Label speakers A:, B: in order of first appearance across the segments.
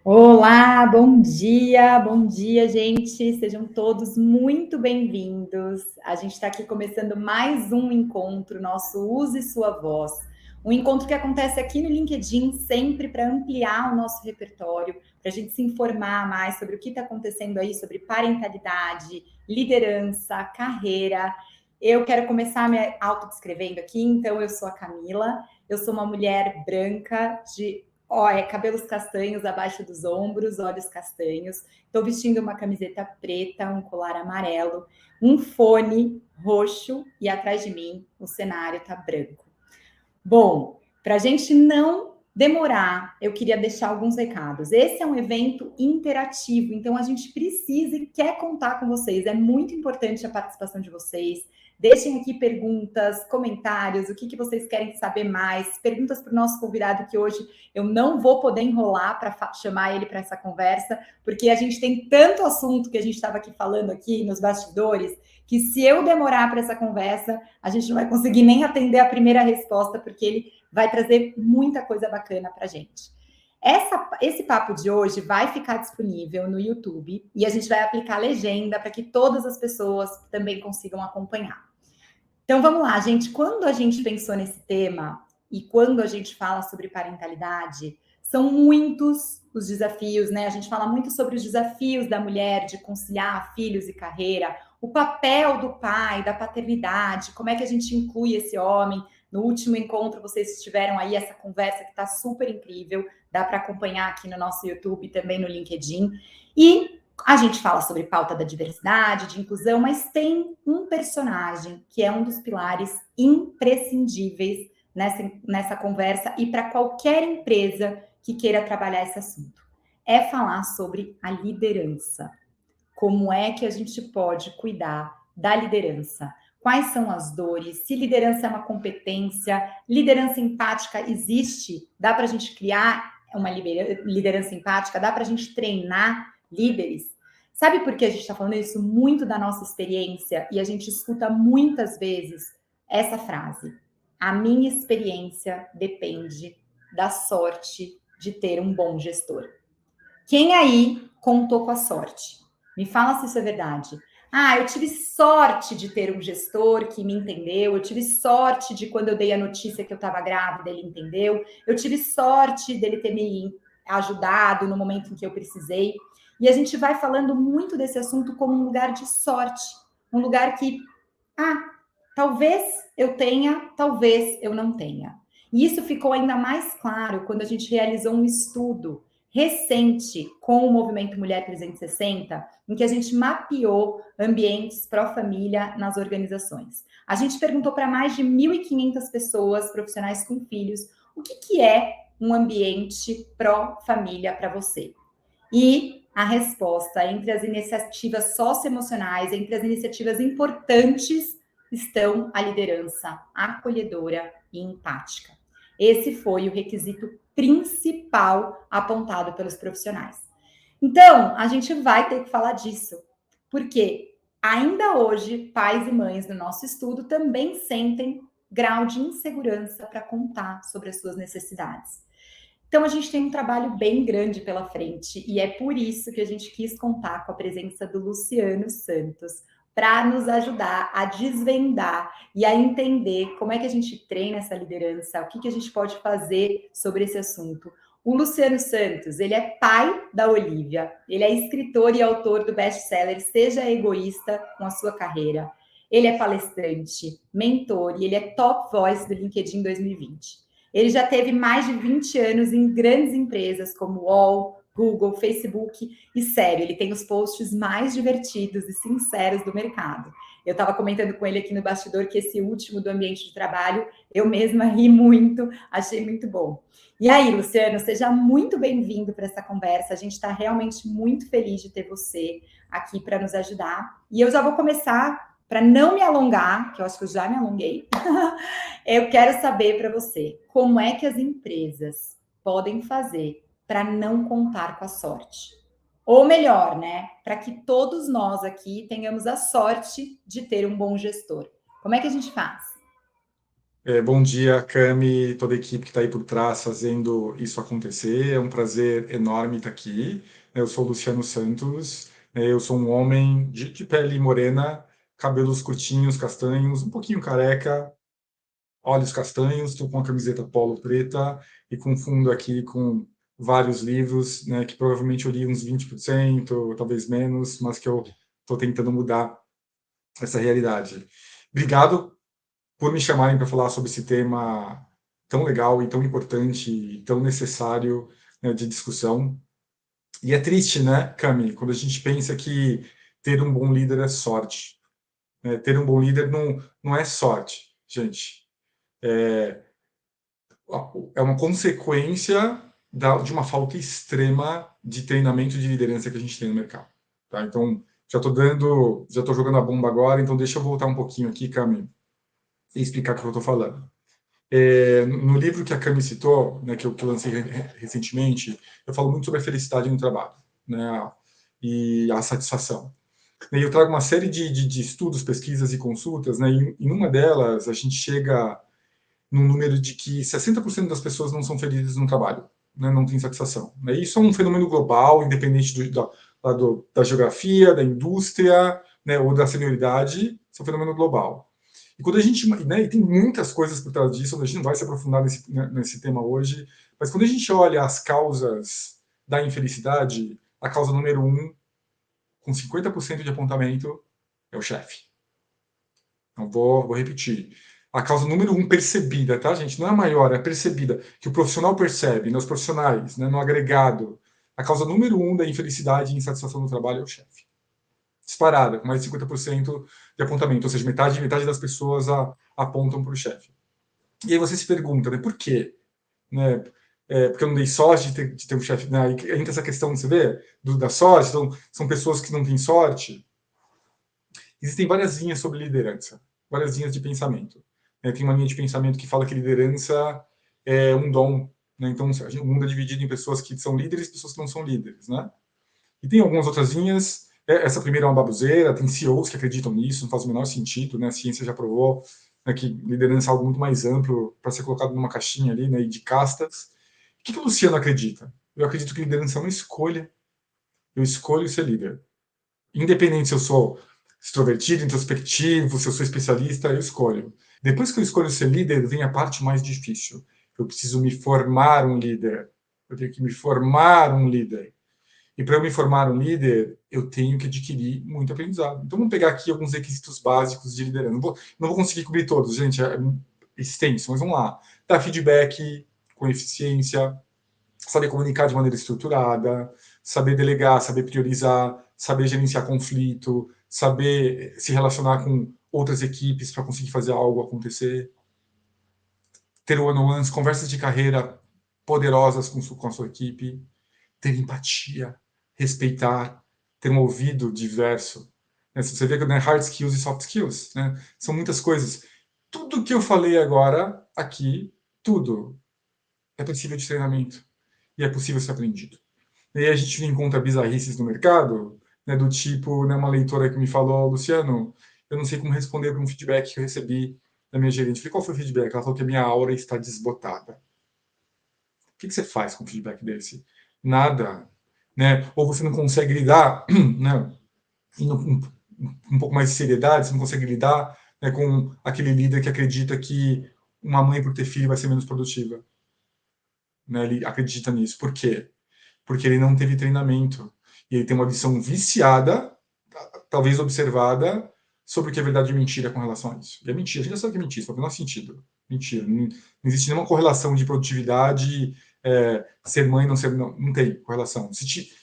A: Olá, bom dia, gente. Sejam todos muito bem-vindos. A gente está aqui começando mais um encontro, nosso Use Sua Voz. Um encontro que acontece aqui no LinkedIn, sempre para ampliar o nosso repertório, para a gente se informar mais sobre o que está acontecendo aí, sobre parentalidade, liderança, carreira. Eu quero começar me autodescrevendo aqui, então eu sou a Camila, eu sou uma mulher branca de cabelos castanhos abaixo dos ombros, olhos castanhos. Estou vestindo uma camiseta preta, um colar amarelo, um fone roxo e atrás de mim o cenário está branco. Bom, para a gente não demorar, eu queria deixar alguns recados. Esse é um evento interativo, então a gente precisa e quer contar com vocês. É muito importante a participação de vocês. Deixem aqui perguntas, comentários, o que vocês querem saber mais, perguntas para o nosso convidado, que hoje eu não vou poder enrolar para chamar ele para essa conversa, porque a gente tem tanto assunto que a gente estava aqui falando aqui nos bastidores, que se eu demorar para essa conversa, a gente não vai conseguir nem atender a primeira resposta, porque ele vai trazer muita coisa bacana para a gente. Esse papo de hoje vai ficar disponível no YouTube e a gente vai aplicar legenda para que todas as pessoas também consigam acompanhar. Então vamos lá, gente. Quando a gente pensou nesse tema e quando a gente fala sobre parentalidade, são muitos os desafios, né? A gente fala muito sobre os desafios da mulher de conciliar filhos e carreira, o papel do pai, da paternidade, como é que a gente inclui esse homem. No último encontro, vocês tiveram aí essa conversa que está super incrível, dá para acompanhar aqui no nosso YouTube e também no LinkedIn. E a gente fala sobre pauta da diversidade, de inclusão, mas tem um personagem que é um dos pilares imprescindíveis nessa conversa e para qualquer empresa que queira trabalhar esse assunto. É falar sobre a liderança. Como é que a gente pode cuidar da liderança? Quais são as dores? Se liderança é uma competência, liderança empática existe? Dá para a gente criar uma liderança empática? Dá para a gente treinar líderes? Sabe por que a gente está falando isso? Muito da nossa experiência e a gente escuta muitas vezes essa frase: a minha experiência depende da sorte de ter um bom gestor. Quem aí contou com a sorte? Me fala se isso é verdade. Ah, eu tive sorte de ter um gestor que me entendeu, eu tive sorte de quando eu dei a notícia que eu estava grávida, ele entendeu, eu tive sorte dele ter me ajudado no momento em que eu precisei. E a gente vai falando muito desse assunto como um lugar de sorte, um lugar que, talvez eu tenha, talvez eu não tenha. E isso ficou ainda mais claro quando a gente realizou um estudo recente com o Movimento Mulher 360, em que a gente mapeou ambientes pró-família nas organizações. A gente perguntou para mais de 1.500 pessoas, profissionais com filhos, o que é um ambiente pró-família para você. E a resposta, entre as iniciativas socioemocionais, entre as iniciativas importantes, estão a liderança acolhedora e empática. Esse foi o requisito principal apontado pelos profissionais. Então, a gente vai ter que falar disso, porque ainda hoje, pais e mães do nosso estudo também sentem grau de insegurança para contar sobre as suas necessidades. Então, a gente tem um trabalho bem grande pela frente e é por isso que a gente quis contar com a presença do Luciano Santos para nos ajudar a desvendar e a entender como é que a gente treina essa liderança, o que a gente pode fazer sobre esse assunto. O Luciano Santos, ele é pai da Olivia, ele é escritor e autor do best-seller Seja Egoísta com a Sua Carreira. Ele é palestrante, mentor e ele é top voice do LinkedIn 2020. Ele já teve mais de 20 anos em grandes empresas como UOL, Google, Facebook e, sério, ele tem os posts mais divertidos e sinceros do mercado. Eu estava comentando com ele aqui no bastidor que esse último do ambiente de trabalho, eu mesma ri muito, achei muito bom. E aí, Luciano, seja muito bem-vindo para essa conversa. A gente está realmente muito feliz de ter você aqui para nos ajudar. E eu já vou começar, para não me alongar, que eu acho que eu já me alonguei, eu quero saber para você, como é que as empresas podem fazer para não contar com a sorte? Ou melhor, né, para que todos nós aqui tenhamos a sorte de ter um bom gestor. Como é que a gente faz?
B: Bom dia, Cami, toda a equipe que está aí por trás fazendo isso acontecer. É um prazer enorme estar aqui. Eu sou o Luciano Santos, eu sou um homem de pele morena, cabelos curtinhos, castanhos, um pouquinho careca, olhos castanhos, estou com uma camiseta polo preta e com fundo aqui com vários livros, né, que provavelmente eu li uns 20%, talvez menos, mas que eu estou tentando mudar essa realidade. Obrigado por me chamarem para falar sobre esse tema tão legal e tão importante e tão necessário, né, de discussão. E é triste, né, Cami, quando a gente pensa que ter um bom líder é sorte. Né? Ter um bom líder não é sorte, gente. É uma consequência de uma falta extrema de treinamento de liderança que a gente tem no mercado. Tá? Então, já estou jogando a bomba agora, então deixa eu voltar um pouquinho aqui, Cami, e explicar o que eu estou falando. No livro que a Cami citou, né, que eu lancei recentemente, eu falo muito sobre a felicidade no trabalho, né, e a satisfação. E eu trago uma série de estudos, pesquisas e consultas, né, e em uma delas a gente chega num número de que 60% das pessoas não são felizes no trabalho, né, não tem satisfação. Né. Isso é um fenômeno global, independente da geografia, da indústria, né, ou da senioridade, isso é um fenômeno global. E quando a gente, né, e tem muitas coisas por trás disso, a gente não vai se aprofundar nesse tema hoje, mas quando a gente olha as causas da infelicidade, a causa número um, com 50% de apontamento, é o chefe. Então, vou repetir. A causa número um percebida, tá, gente? Não é a maior, é a percebida, que o profissional percebe, né, os profissionais, né, no agregado. A causa número um da infelicidade e insatisfação no trabalho é o chefe. Disparada, com mais de 50% de apontamento, ou seja, metade das pessoas apontam para o chefe. E aí você se pergunta, né, por quê? Né? Porque eu não dei sorte de ter um chefe. Né? E entra essa questão, você vê, da sorte, então, são pessoas que não têm sorte. Existem várias linhas sobre liderança, várias linhas de pensamento. Tem uma linha de pensamento que fala que liderança é um dom. Né? Então, o mundo é dividido em pessoas que são líderes e pessoas que não são líderes. Né? E tem algumas outras linhas. Essa primeira é uma baboseira, tem CEOs que acreditam nisso, não faz o menor sentido. Né? A ciência já provou, né, que liderança é algo muito mais amplo para ser colocado numa caixinha ali, né, e de castas. O que o Luciano acredita? Eu acredito que liderança é uma escolha. Eu escolho ser líder. Independente se eu sou extrovertido, introspectivo, se eu sou especialista, eu escolho. Depois que eu escolho ser líder, vem a parte mais difícil. Eu preciso me formar um líder. Eu tenho que me formar um líder. E para eu me formar um líder, eu tenho que adquirir muito aprendizado. Então, vamos pegar aqui alguns requisitos básicos de liderança. Não vou conseguir cobrir todos, gente, é extenso, mas vamos lá. Dar feedback com eficiência, saber comunicar de maneira estruturada, saber delegar, saber priorizar, saber gerenciar conflito, saber se relacionar com outras equipes para conseguir fazer algo acontecer, ter one-on-ones, conversas de carreira poderosas com a sua equipe, ter empatia, respeitar, ter um ouvido diverso. Você vê que, né, hard skills e soft skills, né, são muitas coisas. Tudo que eu falei agora aqui, tudo é possível de treinamento e é possível ser aprendido. E aí a gente encontra bizarrices no mercado, né, do tipo, né, uma leitora que me falou, Luciano, eu não sei como responder para um feedback que eu recebi da minha gerente. Eu falei, qual foi o feedback? Ela falou que a minha aura está desbotada. O que você faz com um feedback desse? Nada. Né? Ou você não consegue lidar, né, um pouco mais de seriedade, você não consegue lidar, né, com aquele líder que acredita que uma mãe por ter filho vai ser menos produtiva. Né? Ele acredita nisso. Por quê? Porque ele não teve treinamento. E ele tem uma visão viciada, talvez observada, sobre o que é verdade e mentira com relação a isso. E é mentira, a gente já sabe que é mentira, só que não faz sentido. Mentira. Não existe nenhuma correlação de produtividade, ser mãe, não ser. Não tem correlação.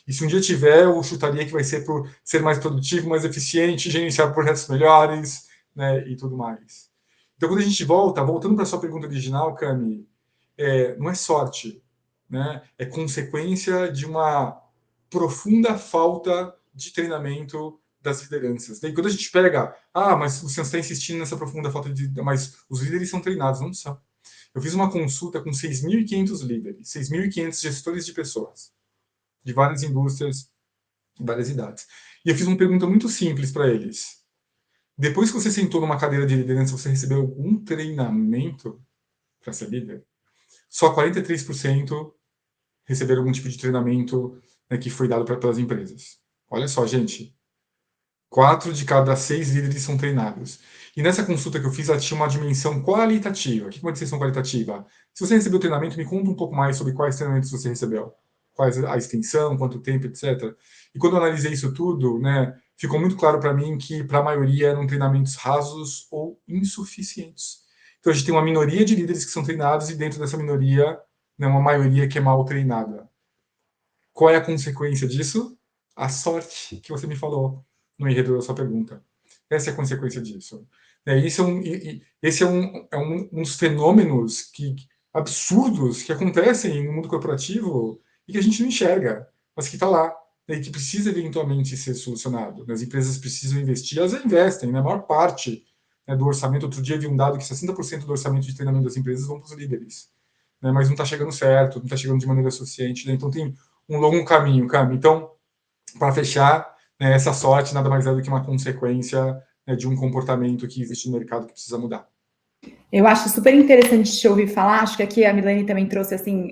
B: E se um dia tiver, eu chutaria que vai ser por ser mais produtivo, mais eficiente, gerenciar projetos melhores, né, e tudo mais. Então, quando a gente voltando para a sua pergunta original, Cami, não é sorte, né? É consequência de uma profunda falta de treinamento das lideranças. Daí quando a gente pega, mas você está insistindo nessa profunda falta de, mas os líderes são treinados, não são. Eu fiz uma consulta com 6.500 líderes, 6.500 gestores de pessoas, de várias indústrias, de várias idades. E eu fiz uma pergunta muito simples para eles. Depois que você sentou numa cadeira de liderança, você recebeu algum treinamento para ser líder? Só 43% receberam algum tipo de treinamento, né, que foi dado pelas empresas. Olha só, gente, 4 de cada 6 líderes são treinados. E nessa consulta que eu fiz, ela tinha uma dimensão qualitativa. O que é uma dimensão qualitativa? Se você recebeu treinamento, me conta um pouco mais sobre quais treinamentos você recebeu. Quais a extensão, quanto tempo, etc. E quando eu analisei isso tudo, né, ficou muito claro para mim que, para a maioria, eram treinamentos rasos ou insuficientes. Então, a gente tem uma minoria de líderes que são treinados e, dentro dessa minoria, né, uma maioria que é mal treinada. Qual é a consequência disso? A sorte que você me falou no enredo da sua pergunta. Essa é a consequência disso. Esse é um dos fenômenos absurdos que acontecem no mundo corporativo e que a gente não enxerga, mas que está lá, né, e que precisa eventualmente ser solucionado. As empresas precisam investir, elas investem, né, a maior parte, né, do orçamento. Outro dia vi um dado que 60% do orçamento de treinamento das empresas vão para os líderes, né, mas não está chegando certo, não está chegando de maneira suficiente, né, então tem um longo caminho, Cami. Então, para fechar, né, essa sorte nada mais é do que uma consequência, né, de um comportamento que existe no mercado que precisa mudar.
A: Eu acho super interessante te ouvir falar. Acho que aqui a Milene também trouxe assim,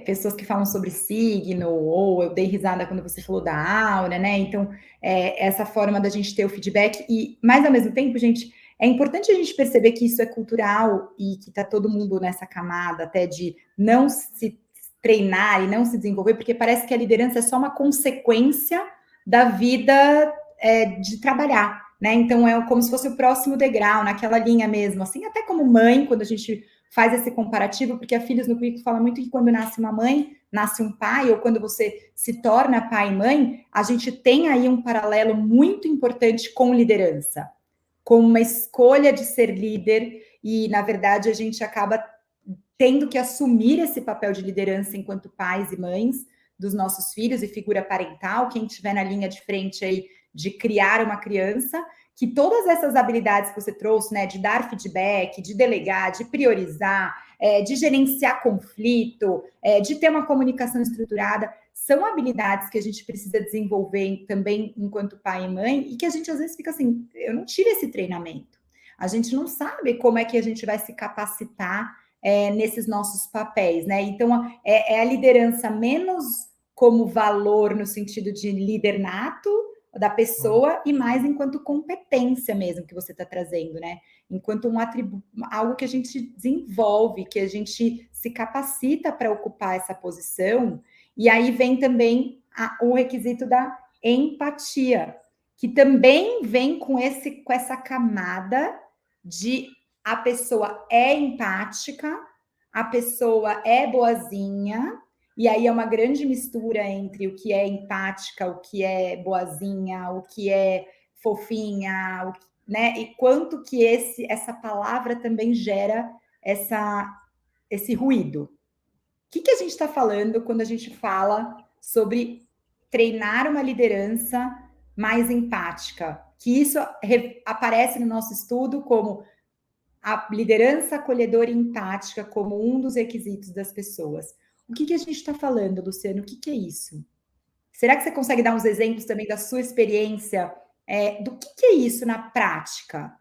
A: pessoas que falam sobre signo, ou eu dei risada quando você falou da aura, né? Então, essa forma da gente ter o feedback, mas ao mesmo tempo, gente, é importante a gente perceber que isso é cultural e que tá todo mundo nessa camada até de não se treinar e não se desenvolver, porque parece que a liderança é só uma consequência da vida de trabalhar, né? Então é como se fosse o próximo degrau, naquela linha mesmo, assim, até como mãe, quando a gente faz esse comparativo, porque a Filhos no Currículo fala muito que quando nasce uma mãe, nasce um pai, ou quando você se torna pai e mãe, a gente tem aí um paralelo muito importante com liderança, com uma escolha de ser líder, e na verdade a gente acaba tendo que assumir esse papel de liderança enquanto pais e mães dos nossos filhos e figura parental, quem estiver na linha de frente aí de criar uma criança, que todas essas habilidades que você trouxe, né, de dar feedback, de delegar, de priorizar, de gerenciar conflito, de ter uma comunicação estruturada, são habilidades que a gente precisa desenvolver também enquanto pai e mãe, e que a gente às vezes fica assim, eu não tive esse treinamento. A gente não sabe como é que a gente vai se capacitar nesses nossos papéis, né? Então, é a liderança menos como valor no sentido de líder nato da pessoa e mais enquanto competência mesmo que você está trazendo, né? Enquanto um atributo, algo que a gente desenvolve, que a gente se capacita para ocupar essa posição. E aí vem também o requisito da empatia, que também vem com essa camada de a pessoa é empática, a pessoa é boazinha, e aí é uma grande mistura entre o que é empática, o que é boazinha, o que é fofinha, né? E quanto que essa palavra também gera esse ruído. O que a gente está falando quando a gente fala sobre treinar uma liderança mais empática? Que isso aparece no nosso estudo como a liderança acolhedora e empática como um dos requisitos das pessoas. O que a gente está falando, Luciano? O que é isso? Será que você consegue dar uns exemplos também da sua experiência do que é isso na prática?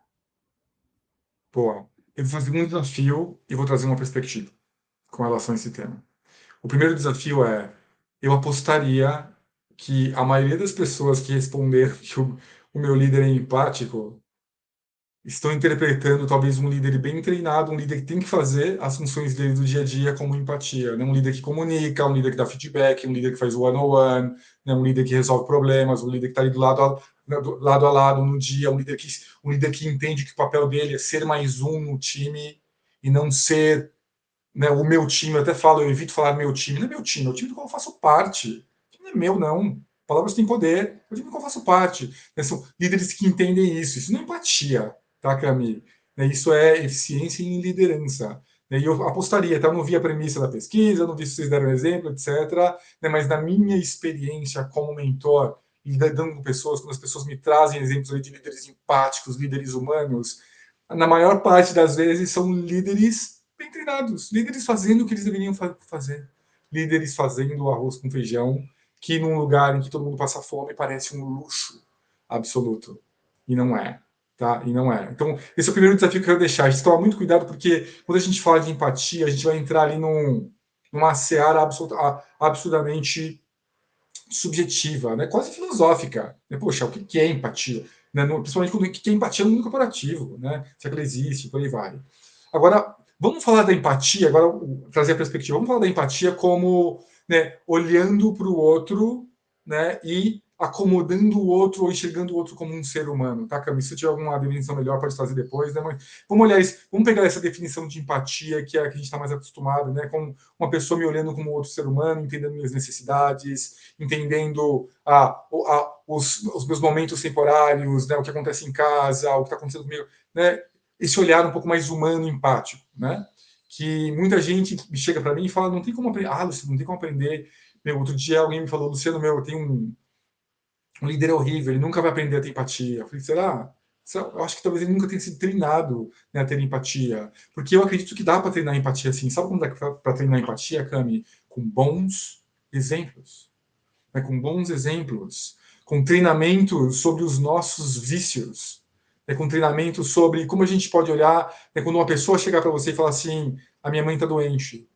B: Pô, eu vou fazer um desafio e vou trazer uma perspectiva com relação a esse tema. O primeiro desafio é: eu apostaria que a maioria das pessoas que responderam que o meu líder é empático estão interpretando talvez um líder bem treinado, um líder que tem que fazer as funções dele do dia a dia como empatia, né? Um líder que comunica, um líder que dá feedback, um líder que faz one-on-one, né? Um líder que resolve problemas, um líder que está ali do lado a lado no dia, um líder que entende que o papel dele é ser mais um no time e não ser, né, o meu time. Eu até falo, eu evito falar meu time, não é meu time, é o time do qual eu faço parte. O time não é meu, não. Palavras têm poder, é o time do qual eu faço parte. Né, são líderes que entendem isso. Isso não é empatia, tá, Cami? Né, isso é eficiência em liderança. Né, e eu apostaria, tá? Eu não vi a premissa da pesquisa, não vi se vocês deram exemplo, etc. Né, mas na minha experiência como mentor, lidando com pessoas, quando as pessoas me trazem exemplos aí de líderes empáticos, líderes humanos, na maior parte das vezes são líderes bem treinados, líderes fazendo o que eles deveriam fazer, líderes fazendo arroz com feijão, que num lugar em que todo mundo passa fome parece um luxo absoluto, e não é. tá? E não é. Então, esse é o primeiro desafio que eu quero deixar. A gente toma muito cuidado, porque quando a gente fala de empatia, a gente vai entrar ali numa seara absurdamente subjetiva, né? Quase filosófica. Né? Poxa, o que é empatia? Né? Principalmente quando o que é empatia no mundo corporativo, né? Se é que ela existe, por aí vai. Agora, vamos falar da empatia, agora trazer a perspectiva, vamos falar da empatia como, né, olhando para o outro, né, e acomodando o outro ou enxergando o outro como um ser humano, tá, Cami? Se tiver alguma definição melhor, pode trazer depois, né? Mas vamos olhar isso, vamos pegar essa definição de empatia, que é a que a gente está mais acostumado, né? Com uma pessoa me olhando como outro ser humano, entendendo minhas necessidades, entendendo os meus momentos temporários, né? O que acontece em casa, o que está acontecendo comigo, né? Esse olhar um pouco mais humano e empático, né? Que muita gente chega para mim e fala, não tem como aprender. Ah, Luciano, não tem como aprender. Meu, outro dia alguém me falou, Luciano, meu, eu tenho um líder horrível, ele nunca vai aprender a ter empatia. Eu falei, será? Eu acho que talvez ele nunca tenha sido treinado, né, a ter empatia. Porque eu acredito que dá para treinar empatia assim. Sabe como dá para treinar empatia, Cami? Com bons exemplos. Né? Com bons exemplos. Com treinamento sobre os nossos vícios. Né? Com treinamento sobre como a gente pode olhar, né, quando uma pessoa chegar para você e falar assim, a minha mãe está doente.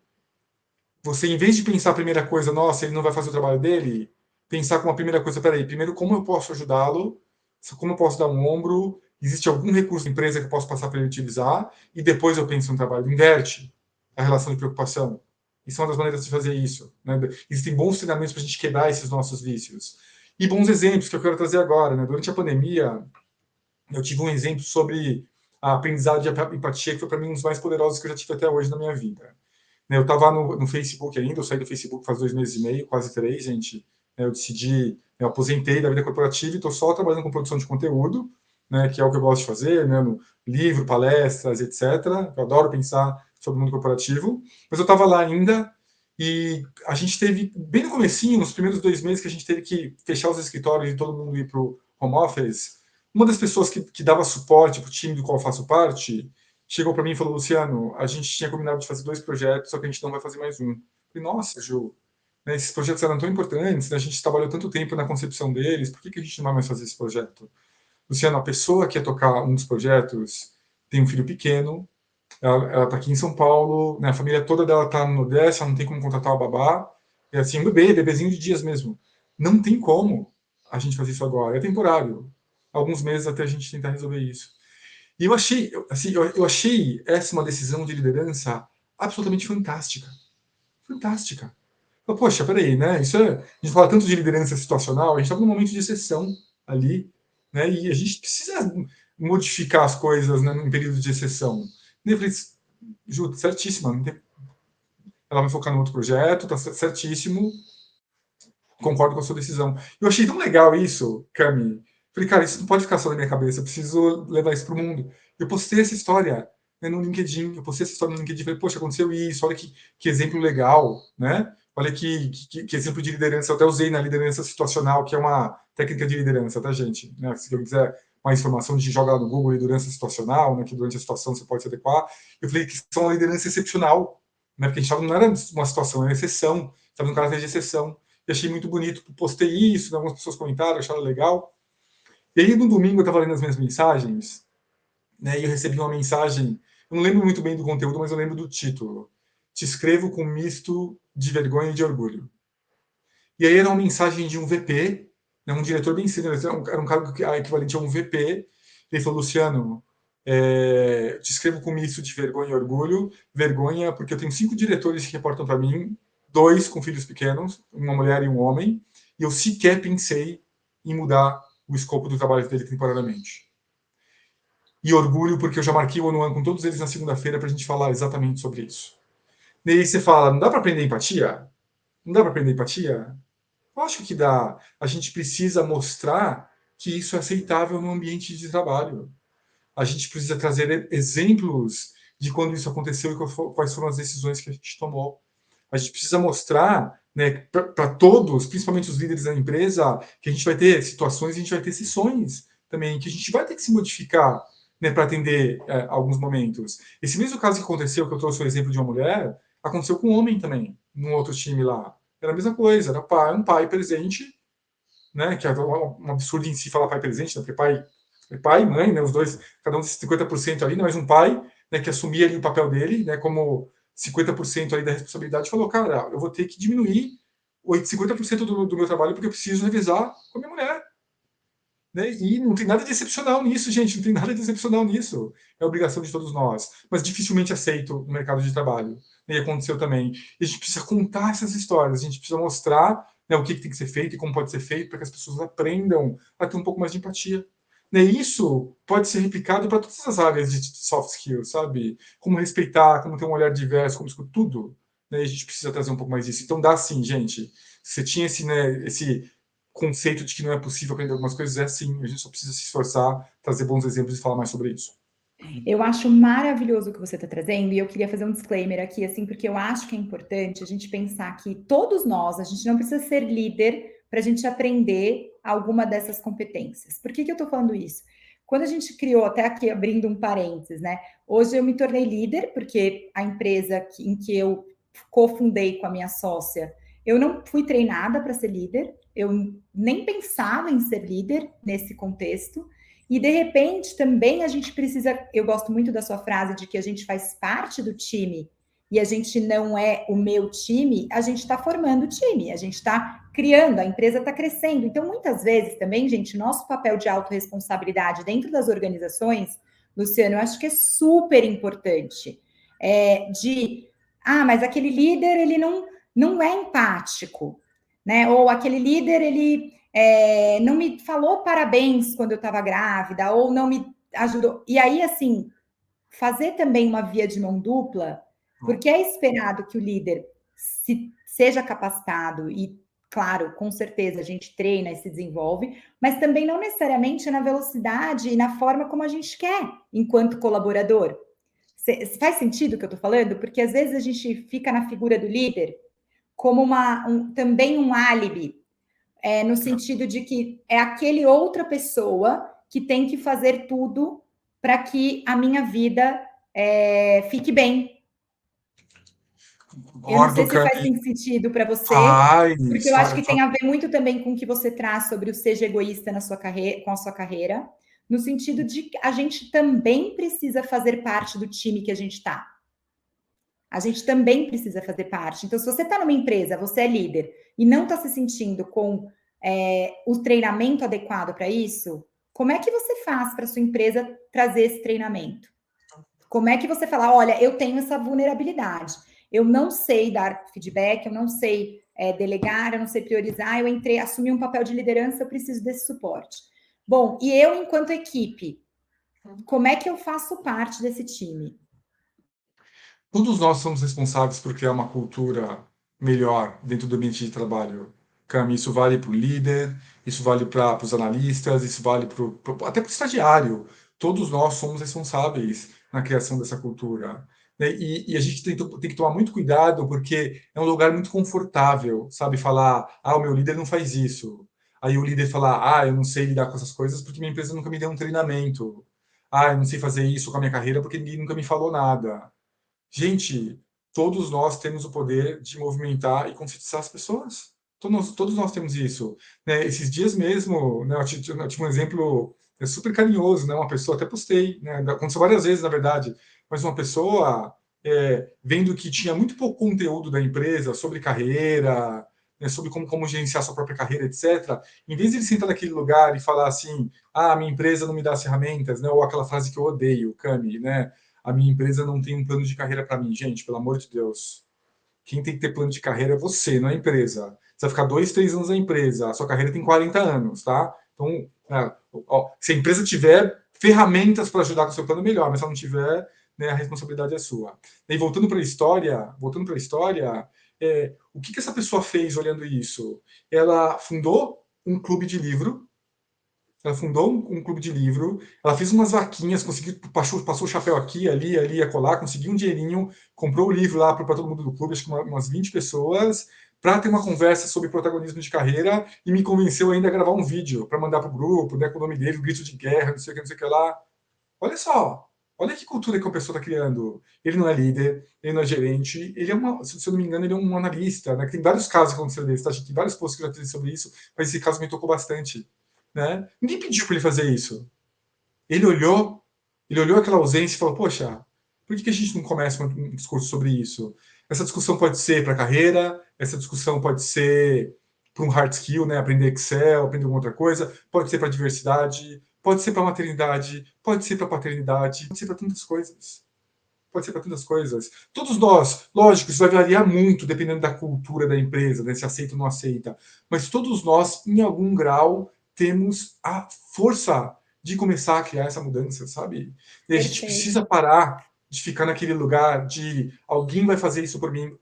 B: Você, em vez de pensar a primeira coisa, nossa, ele não vai fazer o trabalho dele, pensar com a primeira coisa, peraí, primeiro, como eu posso ajudá-lo? Como eu posso dar um ombro? Existe algum recurso da empresa que eu posso passar para ele utilizar? E depois eu penso no trabalho. Inverte a relação de preocupação. Isso é uma das maneiras de fazer isso. Né? Existem bons treinamentos para a gente quebrar esses nossos vícios. E bons exemplos que eu quero trazer agora. Né? Durante a pandemia, eu tive um exemplo sobre a aprendizado de empatia, que foi para mim um dos mais poderosos que eu já tive até hoje na minha vida. Eu estava no Facebook ainda, eu saí do Facebook faz 2 meses e meio, quase 3, gente. Eu decidi, eu aposentei da vida corporativa e estou só trabalhando com produção de conteúdo, né, que é o que eu gosto de fazer, né, no livro, palestras, etc. Eu adoro pensar sobre o mundo corporativo, mas eu estava lá ainda e a gente teve, bem no comecinho, nos primeiros 2 meses que a gente teve que fechar os escritórios e todo mundo ir para o home office, uma das pessoas que dava suporte para o time do qual eu faço parte, chegou para mim e falou, Luciano, a gente tinha combinado de fazer 2 projetos, só que a gente não vai fazer mais um. Eu falei, nossa, Ju, né, esses projetos eram tão importantes, né, a gente trabalhou tanto tempo na concepção deles, por que a gente não vai mais fazer esse projeto? Luciano, a pessoa que ia tocar um dos projetos tem um filho pequeno, ela está aqui em São Paulo, né, a família toda dela está no Nordeste, ela não tem como contratar o babá, é assim, um bebezinho de dias mesmo. Não tem como a gente fazer isso agora, é temporário. Alguns meses até a gente tentar resolver isso. E eu achei, assim, eu achei essa uma decisão de liderança absolutamente fantástica. Fantástica. Poxa, peraí, né? Isso é, a gente fala tanto de liderança situacional, a gente está num momento de exceção ali, né? E a gente precisa modificar as coisas, né, num período de exceção. E eu falei, Ju, certíssima, ela vai focar no outro projeto, tá certíssimo, concordo com a sua decisão. Eu achei tão legal isso, Cami. Falei, cara, isso não pode ficar só na minha cabeça, eu preciso levar isso para o mundo. Eu postei essa história, né, no LinkedIn, eu postei essa história no LinkedIn, falei, poxa, aconteceu isso, olha que exemplo legal, né? Olha que exemplo de liderança, eu até usei na liderança situacional, que é uma técnica de liderança, tá, gente? Né? Se eu quiser mais informação, a gente joga lá no Google liderança situacional, né, que durante a situação você pode se adequar. Eu falei que são uma liderança excepcional, né? Porque a gente não era uma situação, era exceção, estava no caráter de exceção. E achei muito bonito, postei isso, né, algumas pessoas comentaram, acharam legal. E aí, no domingo, eu estava lendo as minhas mensagens, né, e eu recebi uma mensagem, eu não lembro muito bem do conteúdo, mas eu lembro do título. Te escrevo com um misto de vergonha e de orgulho. E aí era uma mensagem de um VP, né, um diretor bem sênior, era um cargo equivalente a um VP. Ele falou, Luciano, te escrevo com um misto de vergonha e orgulho. Vergonha porque eu tenho 5 diretores que reportam para mim, 2 com filhos pequenos, uma mulher e um homem, e eu sequer pensei em mudar o escopo do trabalho dele temporariamente. E orgulho porque eu já marquei o ano com todos eles na segunda-feira para a gente falar exatamente sobre isso. E aí você fala, não dá para aprender empatia? Não dá para aprender empatia? Lógico que dá. A gente precisa mostrar que isso é aceitável no ambiente de trabalho. A gente precisa trazer exemplos de quando isso aconteceu e quais foram as decisões que a gente tomou. A gente precisa mostrar, né, para todos, principalmente os líderes da empresa, que a gente vai ter situações, a gente vai ter sessões também, que a gente vai ter que se modificar, né, para atender alguns momentos. Esse mesmo caso que aconteceu, que eu trouxe o exemplo de uma mulher, aconteceu com um homem também, num outro time lá. Era a mesma coisa, era um pai presente, né, que é um absurdo em si falar pai presente, né, porque pai pai e mãe, né, os dois, cada um desses 50% ali, né, mas um pai, né, que assumia ali o papel dele, né, como 50% ali da responsabilidade, falou, cara, eu vou ter que diminuir 50% do meu trabalho porque eu preciso revisar com a minha mulher. Né? E não tem nada de excepcional nisso, gente, não tem nada de excepcional nisso. É obrigação de todos nós, mas dificilmente aceito no mercado de trabalho. E aconteceu também. E a gente precisa contar essas histórias, a gente precisa mostrar, né, o que tem que ser feito e como pode ser feito para que as pessoas aprendam a ter um pouco mais de empatia. Né? Isso pode ser replicado para todas as áreas de soft skills, sabe? Como respeitar, como ter um olhar diverso, como escutar tudo. Né? E a gente precisa trazer um pouco mais disso. Então dá sim, gente. Você tinha esse, né, esse conceito de que não é possível aprender algumas coisas, é sim, a gente só precisa se esforçar, trazer bons exemplos e falar mais sobre isso.
A: Eu acho maravilhoso o que você está trazendo e eu queria fazer um disclaimer aqui, assim, porque eu acho que é importante a gente pensar que todos nós, a gente não precisa ser líder para a gente aprender alguma dessas competências. Por que eu estou falando isso? Quando a gente criou, até aqui abrindo um parênteses, né? Hoje eu me tornei líder, porque a empresa em que eu cofundei com a minha sócia, eu não fui treinada para ser líder, eu nem pensava em ser líder nesse contexto. E de repente também a gente precisa, eu gosto muito da sua frase de que a gente faz parte do time e a gente não é o meu time, a gente está formando o time, a gente está criando, a empresa está crescendo. Então, muitas vezes também, gente, nosso papel de autorresponsabilidade dentro das organizações, Luciano, eu acho que é super importante. Mas aquele líder, ele não é empático, né? Ou aquele líder, ele não me falou parabéns quando eu estava grávida, ou não me ajudou. E aí, assim, fazer também uma via de mão dupla, porque é esperado que o líder seja capacitado e, claro, com certeza a gente treina e se desenvolve, mas também não necessariamente na velocidade e na forma como a gente quer enquanto colaborador. Faz sentido o que eu estou falando? Porque às vezes a gente fica na figura do líder como também um álibi, no sentido de que é aquele outra pessoa que tem que fazer tudo para que a minha vida fique bem. Eu não sei
B: Concordo,
A: se faz
B: Cami.
A: sentido para você, porque
B: Faz,
A: eu acho que
B: faz.
A: tem a ver muito também com o que você traz sobre o seja egoísta na sua carreira, com a sua carreira, no sentido de que a gente também precisa fazer parte do time que a gente está. A gente também precisa fazer parte. Então, se você está numa empresa, você é líder e não está se sentindo com o treinamento adequado para isso, como é que você faz para sua empresa trazer esse treinamento? Como é que você fala, olha, eu tenho essa vulnerabilidade, eu não sei dar feedback, eu não sei delegar, eu não sei priorizar, eu entrei, assumi um papel de liderança, eu preciso desse suporte. Bom, e eu, enquanto equipe, como é que eu faço parte desse time?
B: Todos nós somos responsáveis por criar uma cultura melhor dentro do ambiente de trabalho. Cami, isso vale para o líder, isso vale para os analistas, isso vale até para o estagiário. Todos nós somos responsáveis na criação dessa cultura. Né? E a gente tem que tomar muito cuidado, porque é um lugar muito confortável, sabe? Falar, o meu líder não faz isso. Aí o líder falar, eu não sei lidar com essas coisas porque minha empresa nunca me deu um treinamento. Eu não sei fazer isso com a minha carreira porque ninguém nunca me falou nada. Gente, todos nós temos o poder de movimentar e conscientizar as pessoas. Todos nós temos isso. Né? Esses dias mesmo, né, eu tive um exemplo super carinhoso, né? Uma pessoa, até postei, né? Aconteceu várias vezes, na verdade, mas uma pessoa vendo que tinha muito pouco conteúdo da empresa sobre carreira, né, sobre como gerenciar sua própria carreira, etc. Em vez de ele sentar naquele lugar e falar assim, minha empresa não me dá as ferramentas, né? Ou aquela frase que eu odeio, Cami, né? A minha empresa não tem um plano de carreira para mim. Gente, pelo amor de Deus. Quem tem que ter plano de carreira é você, não é a empresa. Você vai ficar 2, 3 anos na empresa, a sua carreira tem 40 anos, tá? Então, se a empresa tiver ferramentas para ajudar com o seu plano, melhor, mas se ela não tiver, né, a responsabilidade é sua. E voltando para a história, o que essa pessoa fez olhando isso? Ela fundou um clube de livro. Ela fundou um clube de livro, ela fez umas vaquinhas, conseguiu, passou o chapéu aqui, ali, acolá, conseguiu um dinheirinho, comprou o livro lá para todo mundo do clube, acho que umas 20 pessoas, para ter uma conversa sobre protagonismo de carreira e me convenceu ainda a gravar um vídeo para mandar para o grupo, né, com o nome dele, o grito de guerra, não sei o que, não sei o que lá. Olha só, olha que cultura que a pessoa está criando. Ele não é líder, ele não é gerente, ele é se eu não me engano, ele é um analista, né? Tem vários casos que aconteceram desse, tá? Tem vários posts que eu já fiz sobre isso, mas esse caso me tocou bastante. Né? Ninguém pediu para ele fazer isso. Ele olhou, ele olhou aquela ausência e falou: poxa, por que a gente não começa um discurso sobre isso? Essa discussão pode ser para a carreira, essa discussão pode ser para um hard skill, né? Aprender Excel, aprender alguma outra coisa, pode ser para diversidade, pode ser para maternidade, pode ser para paternidade, pode ser para tantas coisas. Pode ser para tantas coisas. Todos nós, lógico, isso vai variar muito dependendo da cultura da empresa, né, se aceita ou não aceita, mas todos nós, em algum grau, temos a força de começar a criar essa mudança, sabe? E a gente
A: Perfeito.
B: precisa parar de ficar naquele lugar de alguém vai fazer isso por mim.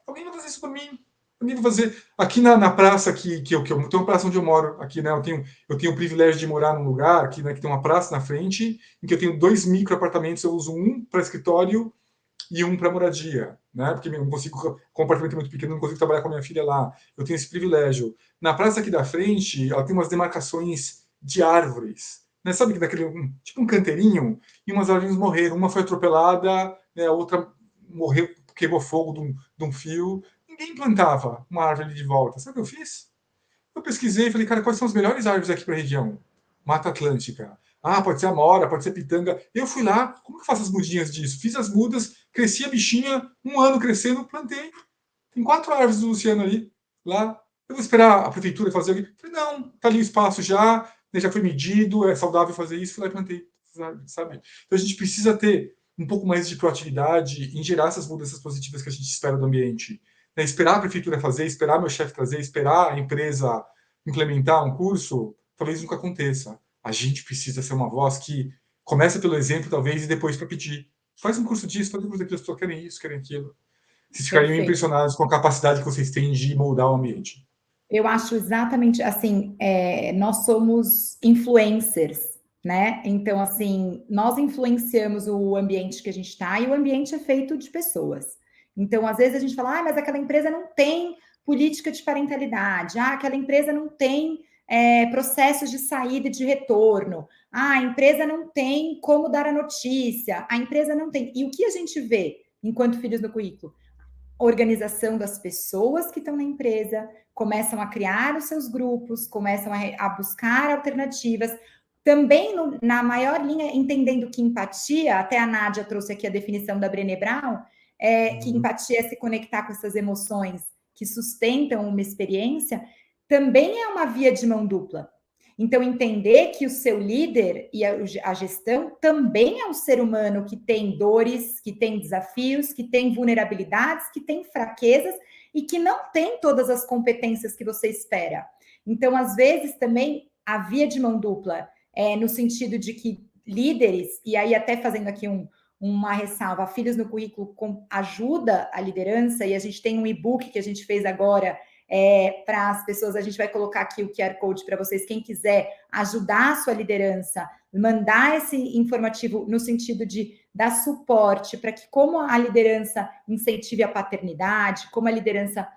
B: Alguém vai fazer isso por mim. Alguém vai fazer. Aqui na praça que eu tenho uma praça onde eu moro aqui, né? Eu tenho o privilégio de morar num lugar aqui, né, que tem uma praça na frente, em que eu tenho 2 micro apartamentos, eu uso um para escritório e um para moradia, né? Porque eu não consigo, com um apartamento muito pequeno, eu não consigo trabalhar com a minha filha lá. Eu tenho esse privilégio. Na praça aqui da frente, ela tem umas demarcações de árvores, né? Sabe que daquele tipo um canteirinho e umas árvores morreram. Uma foi atropelada, né? A outra morreu, queimou fogo de um fio. Ninguém plantava uma árvore ali de volta. Sabe o que eu fiz? Eu pesquisei e falei, cara, quais são as melhores árvores aqui para a região? Mata Atlântica. Ah, pode ser amora, pode ser pitanga. Eu fui lá, como que eu faço as mudinhas disso? Fiz as mudas, cresci a bichinha, um ano crescendo, plantei. Tem 4 árvores do Luciano ali, lá. Eu vou esperar a prefeitura fazer ali. Falei, não, tá ali o espaço já, né, já foi medido, é saudável fazer isso, fui lá e plantei, sabe? Então a gente precisa ter um pouco mais de proatividade em gerar essas mudanças positivas que a gente espera do ambiente. Né? Esperar a prefeitura fazer, esperar meu chefe trazer, esperar a empresa implementar um curso, talvez nunca aconteça. A gente precisa ser uma voz que começa pelo exemplo, talvez, e depois para pedir. Faz um curso disso, faz um curso daquilo, as pessoas querem isso, querem aquilo. Vocês ficariam
A: Perfeito.
B: impressionados com a capacidade que vocês têm de moldar o ambiente.
A: Eu acho exatamente assim, nós somos influencers, né? Então, assim, nós influenciamos o ambiente que a gente está e o ambiente é feito de pessoas. Então, às vezes a gente fala, ah, mas aquela empresa não tem política de parentalidade, ah, aquela empresa não tem processos de saída e de retorno, ah, a empresa não tem como dar a notícia, a empresa não tem. E o que a gente vê enquanto filhos no currículo? Organização das pessoas que estão na empresa, começam a criar os seus grupos, começam a buscar alternativas. Também na maior linha, entendendo que empatia, até a Nádia trouxe aqui a definição da Brené Brown, que empatia é se conectar com essas emoções que sustentam uma experiência, também é uma via de mão dupla. Então, entender que o seu líder e a gestão também é um ser humano que tem dores, que tem desafios, que tem vulnerabilidades, que tem fraquezas e que não tem todas as competências que você espera. Então, às vezes, também a via de mão dupla é no sentido de que líderes, e aí até fazendo aqui uma ressalva, Filhos no Currículo ajuda a liderança, e a gente tem um e-book que a gente fez agora para as pessoas, a gente vai colocar aqui o QR Code para vocês, quem quiser ajudar a sua liderança, mandar esse informativo no sentido de dar suporte para que como a liderança incentive a paternidade, como a liderança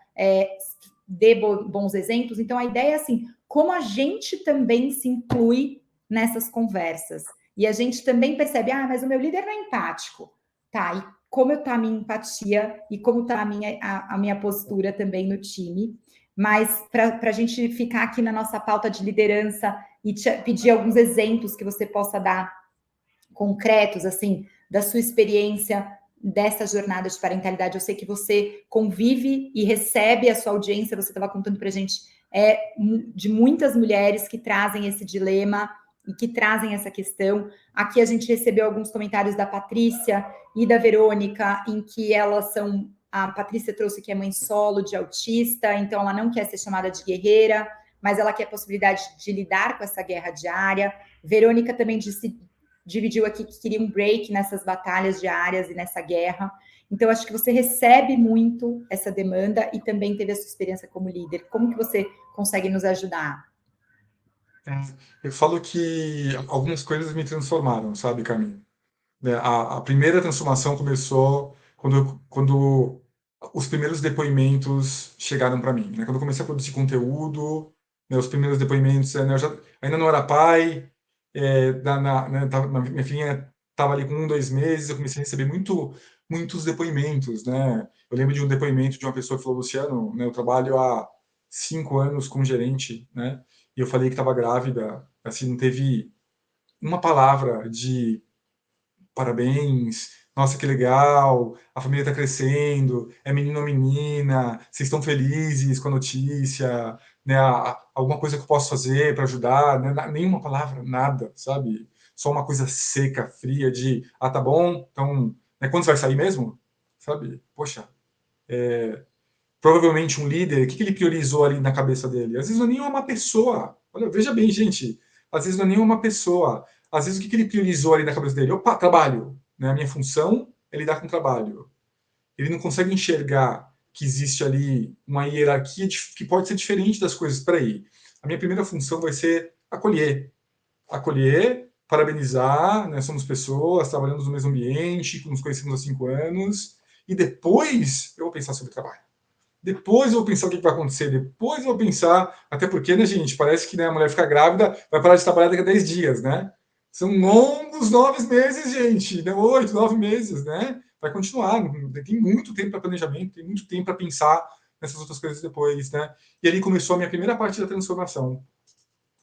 A: dê bons exemplos. Então, a ideia é assim, como a gente também se inclui nessas conversas. E a gente também percebe, ah, mas o meu líder não é empático. Tá, e como está a minha empatia e como está a minha postura também no time. Mas para a gente ficar aqui na nossa pauta de liderança e te pedir alguns exemplos que você possa dar concretos, assim, da sua experiência dessa jornada de parentalidade. Eu sei que você convive e recebe a sua audiência, você estava contando para a gente, de muitas mulheres que trazem esse dilema e que trazem essa questão. Aqui a gente recebeu alguns comentários da Patrícia e da Verônica, em que elas são. A Patrícia trouxe que é mãe solo de autista, então ela não quer ser chamada de guerreira, mas ela quer a possibilidade de lidar com essa guerra diária. Verônica também dividiu aqui que queria um break nessas batalhas diárias e nessa guerra. Então, acho que você recebe muito essa demanda e também teve a sua experiência como líder. Como que você consegue nos ajudar?
B: Eu falo que algumas coisas me transformaram, sabe, Camille? Né, a primeira transformação começou quando os primeiros depoimentos chegaram para mim, né? Quando eu comecei a produzir conteúdo, né, os primeiros depoimentos, né, eu já ainda não era pai, minha filhinha estava ali com 1, 2 meses, eu comecei a receber muitos depoimentos, né? Eu lembro de um depoimento de uma pessoa que falou, Luciano, né, eu trabalho há 5 anos como gerente, né? E eu falei que estava grávida, assim, uma palavra de parabéns, nossa, que legal, a família está crescendo, é menino ou menina, vocês estão felizes com a notícia, né? Alguma coisa que eu posso fazer para ajudar, né? Nenhuma palavra, nada, sabe? Só uma coisa seca, fria de, tá bom, então, né, quando você vai sair mesmo? Sabe? Poxa, provavelmente um líder, o que ele priorizou ali na cabeça dele? Às vezes não é nem uma pessoa. Olha, veja bem, gente, às vezes não é nem uma pessoa. Às vezes o que ele priorizou ali na cabeça dele? Opa, trabalho. Né? A minha função é lidar com trabalho. Ele não consegue enxergar que existe ali uma hierarquia que pode ser diferente das coisas. Espera aí, a minha primeira função vai ser acolher. Acolher, parabenizar, né? Somos pessoas, trabalhamos no mesmo ambiente, nos conhecemos há 5 anos, e depois eu vou pensar sobre trabalho. Depois eu vou pensar o que vai acontecer. Depois eu vou pensar. Até porque, né, gente? Parece que, né, a mulher fica grávida, vai parar de trabalhar daqui a 10 dias, né? São longos 9 meses, gente. Né? 8, 9 meses, né? Vai continuar. Tem muito tempo para planejamento, tem muito tempo para pensar nessas outras coisas depois, né? E ali começou a minha primeira parte da transformação.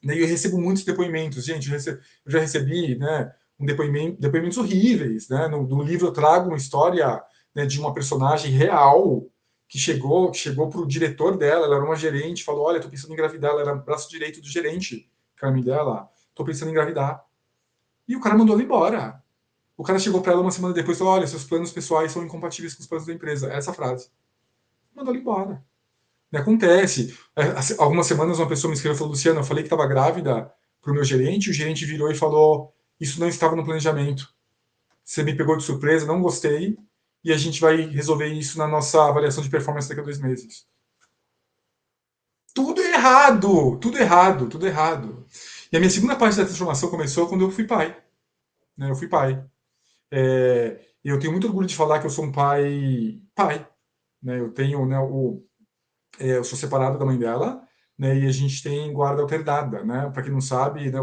B: E eu recebo muitos depoimentos, gente. Eu já recebi, né, depoimentos horríveis, né? No livro eu trago uma história, né, de uma personagem real que chegou para o diretor dela. Ela era uma gerente, falou: olha, estou pensando em engravidar. Ela era braço direito do gerente, Carmen dela. Estou pensando em engravidar. E o cara mandou ela embora. O cara chegou para ela uma semana depois e falou: olha, seus planos pessoais são incompatíveis com os planos da empresa. Essa frase. Mandou ela embora. Acontece. Algumas semanas uma pessoa me escreveu e falou: Luciano, eu falei que estava grávida para o meu gerente, o gerente virou e falou: isso não estava no planejamento. Você me pegou de surpresa, não gostei, e a gente vai resolver isso na nossa avaliação de performance daqui a 2 meses. Tudo errado, tudo errado, tudo errado. E a minha segunda parte da transformação começou quando eu fui pai. Né? Eu fui pai. Eu tenho muito orgulho de falar que eu sou um pai. Né? Eu tenho, né, eu sou separado da mãe dela, né, e a gente tem guarda alternada, né? Para quem não sabe, né,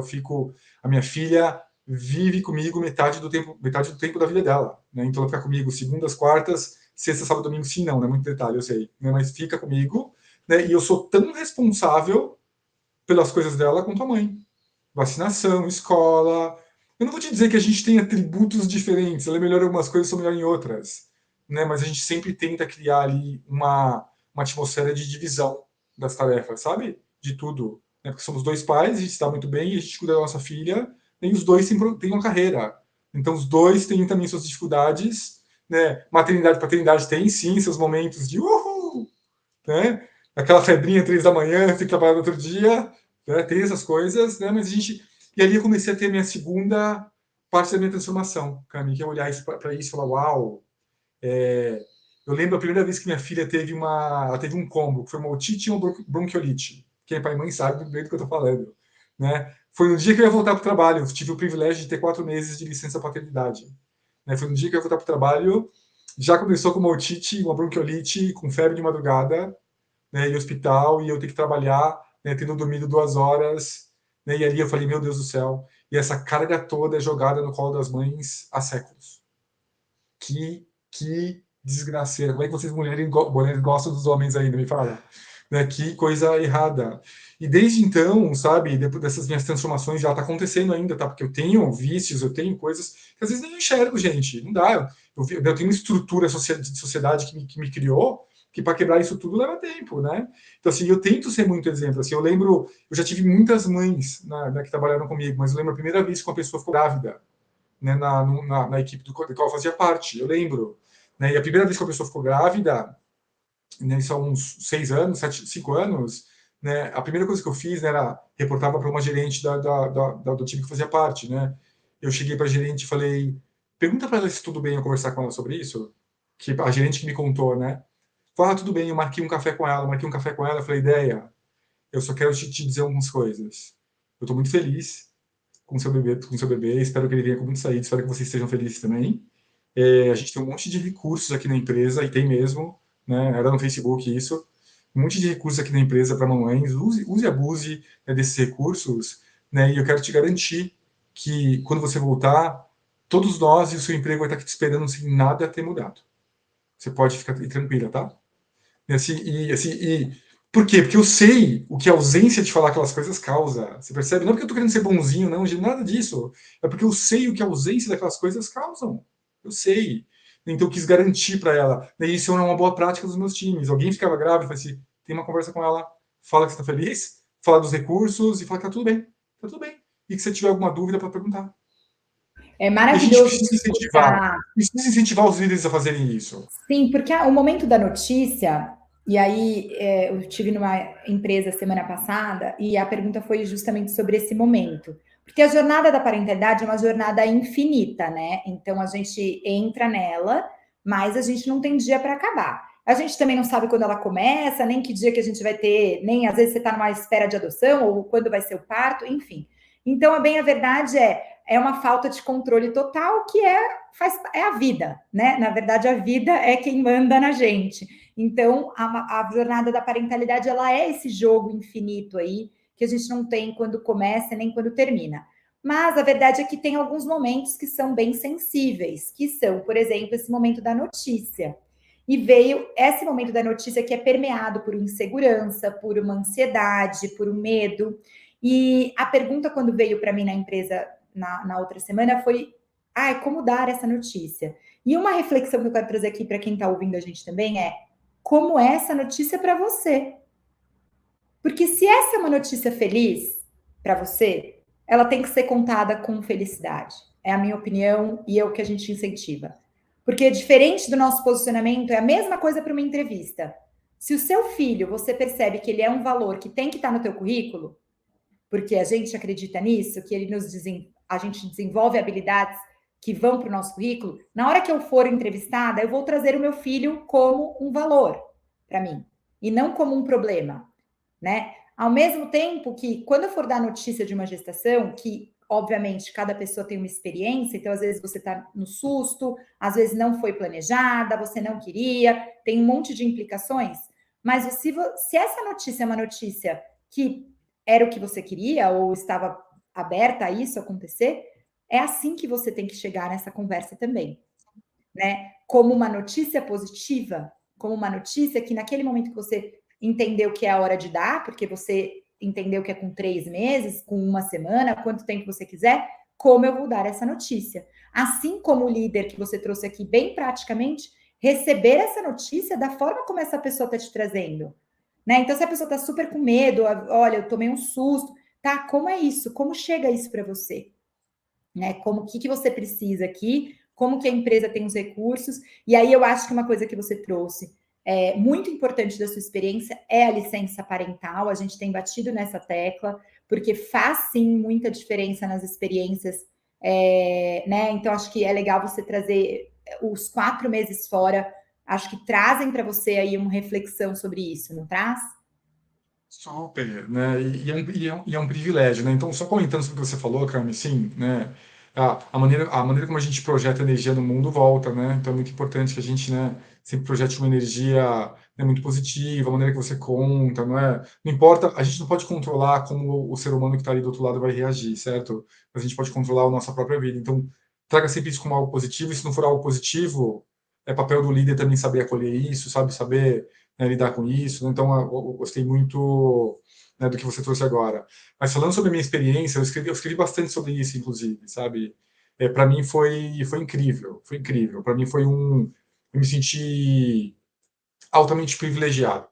B: a minha filha vive comigo metade do tempo da vida dela, né? Então ela fica comigo segundas, quartas, sexta, sábado, domingo, sim, não, né? Muito detalhe, eu sei, né? Mas fica comigo, né? E eu sou tão responsável pelas coisas dela quanto a mãe. Vacinação, escola. Eu não vou te dizer que a gente tem atributos diferentes, ela é melhor em algumas coisas, eu sou melhor em outras, né? Mas a gente sempre tenta criar ali uma atmosfera de divisão das tarefas, sabe? De tudo. Né? Porque somos dois pais, a gente está muito bem, a gente cuida da nossa filha, e os dois têm uma carreira. Então os dois têm também suas dificuldades, né? Maternidade, paternidade tem sim seus momentos de uhul, né? Aquela febrinha 3 da manhã, tem que trabalhar no outro dia, né? Tem essas coisas, né? Mas a gente. E ali eu comecei a ter a minha segunda parte da minha transformação, Cami, que é olhar para isso e falar: uau! Eu lembro a primeira vez que minha filha ela teve um combo, que foi uma otite e uma bronquiolite. Quem é pai e mãe sabe do que eu estou falando. Né? Foi no dia que eu ia voltar para o trabalho. Eu tive o privilégio de ter 4 meses de licença paternidade. Né? Foi no dia que eu ia voltar para o trabalho. Já começou com uma otite, uma bronquiolite, com febre de madrugada, né, em hospital, e eu ter que trabalhar, né, tendo dormido 2 horas. Né, e ali eu falei: meu Deus do céu. E essa carga toda é jogada no colo das mães há séculos. Que desgraceira. Como é que vocês mulheres gostam dos homens ainda? Me fala. Né? Que coisa errada. E desde então, sabe, depois dessas minhas transformações já está acontecendo ainda, tá? Porque eu tenho vícios, eu tenho coisas que às vezes nem enxergo, gente. Não dá. Eu tenho uma estrutura de sociedade que me criou, que para quebrar isso tudo leva tempo, né? Então, assim, eu tento ser muito exemplo. Assim, eu lembro, eu já tive muitas mães que trabalharam comigo, mas eu lembro a primeira vez que uma pessoa ficou grávida, né, na equipe do qual eu fazia parte, eu lembro. Né, e a primeira vez que a pessoa ficou grávida, né, isso há uns 6 anos, 5 anos, né, a primeira coisa que eu fiz, né, era reportava para uma gerente do time que eu fazia parte. Né. Eu cheguei para a gerente e falei: pergunta para ela se tudo bem eu conversar com ela sobre isso. Que a gerente que me contou, né? Falou: tudo bem, eu marquei um café com ela, eu falei: ideia, eu só quero te dizer algumas coisas. Eu estou muito feliz com seu bebê, espero que ele venha com muito saída, espero que vocês estejam felizes também. A gente tem um monte de recursos aqui na empresa, e tem mesmo, né? Era no Facebook isso, um monte de recursos aqui na empresa para mamães, use e abuse, né, desses recursos, né? E eu quero te garantir que quando você voltar, todos nós e o seu emprego vai estar aqui te esperando sem nada ter mudado. Você pode ficar tranquila, tá? E assim, Por quê? Porque eu sei o que a ausência de falar aquelas coisas causa. Você percebe? Não é porque eu tô querendo ser bonzinho, não, nada disso. É porque eu sei o que a ausência daquelas coisas causam. Eu sei. Então eu quis garantir para ela. E isso é uma boa prática dos meus times. Alguém ficava grávida, fala assim, tem uma conversa com ela, fala que você está feliz, fala dos recursos e fala que tá tudo bem. Tá tudo bem. E que se tiver alguma dúvida para perguntar.
A: É
B: E a gente
A: maravilhoso
B: precisa incentivar.
A: escutar.
B: Precisa incentivar os líderes a fazerem isso.
A: Sim, porque o momento da notícia, e aí eu tive numa empresa semana passada e a pergunta foi justamente sobre esse momento. Porque a jornada da parentalidade é uma jornada infinita, né? Então a gente entra nela, mas a gente não tem dia para acabar. A gente também não sabe quando ela começa, nem que dia que a gente vai ter, nem às vezes você está numa espera de adoção, ou quando vai ser o parto, enfim. Então, a verdade é uma falta de controle total que é a vida, né? Na verdade, a vida é quem manda na gente. Então, a jornada da parentalidade, ela é esse jogo infinito aí, que a gente não tem quando começa nem quando termina. Mas a verdade é que tem alguns momentos que são bem sensíveis, que são, por exemplo, esse momento da notícia. E veio esse momento da notícia que é permeado por insegurança, por uma ansiedade, por um medo. E a pergunta, quando veio para mim na empresa na outra semana, foi: como dar essa notícia? E uma reflexão que eu quero trazer aqui para quem está ouvindo a gente também é: como é essa notícia para você? Porque se essa é uma notícia feliz para você, ela tem que ser contada com felicidade. É a minha opinião e é o que a gente incentiva. Porque diferente do nosso posicionamento, é a mesma coisa para uma entrevista. Se o seu filho, você percebe que ele é um valor que tem que estar no teu currículo, porque a gente acredita nisso, que a gente desenvolve habilidades que vão para o nosso currículo, na hora que eu for entrevistada, eu vou trazer o meu filho como um valor para mim, e não como um problema, né? Ao mesmo tempo que, quando eu for dar notícia de uma gestação, que obviamente cada pessoa tem uma experiência, então às vezes você está no susto, às vezes não foi planejada, você não queria, tem um monte de implicações, mas se essa notícia é uma notícia que era o que você queria ou estava aberta a isso acontecer, é assim que você tem que chegar nessa conversa também, né? Como uma notícia positiva, como uma notícia que naquele momento que você entendeu que é a hora de dar, porque você entendeu que é com 3 meses, com uma semana, quanto tempo você quiser, como eu vou dar essa notícia. Assim como o líder que você trouxe aqui bem praticamente, receber essa notícia da forma como essa pessoa está te trazendo. Né? Então, se a pessoa está super com medo, olha, eu tomei um susto, tá? Como é isso? Como chega isso para você? Né? Como que você precisa aqui? Como que a empresa tem os recursos? E aí eu acho que uma coisa que você trouxe muito importante da sua experiência é a licença parental. A gente tem batido nessa tecla, porque faz sim muita diferença nas experiências, né? Então acho que é legal você trazer os 4 meses fora. Acho que trazem para você aí uma reflexão sobre isso, não traz?
B: Super, né? E é um privilégio, né? Então, só comentando sobre o que você falou, Carmen, sim, né? A maneira como a gente projeta energia no mundo volta, né? Então, é muito importante que a gente, né, sempre projete uma energia, né, muito positiva, a maneira que você conta, não é? Não importa, a gente não pode controlar como o ser humano que está ali do outro lado vai reagir, certo? Mas a gente pode controlar a nossa própria vida. Então, traga sempre isso como algo positivo, e se não for algo positivo, é papel do líder também saber acolher isso, sabe? Saber, né, lidar com isso, né? Então, eu gostei muito, né, do que você trouxe agora. Mas falando sobre a minha experiência, eu escrevi bastante sobre isso, inclusive, sabe? Para mim foi incrível, foi incrível. Para mim eu me senti altamente privilegiado.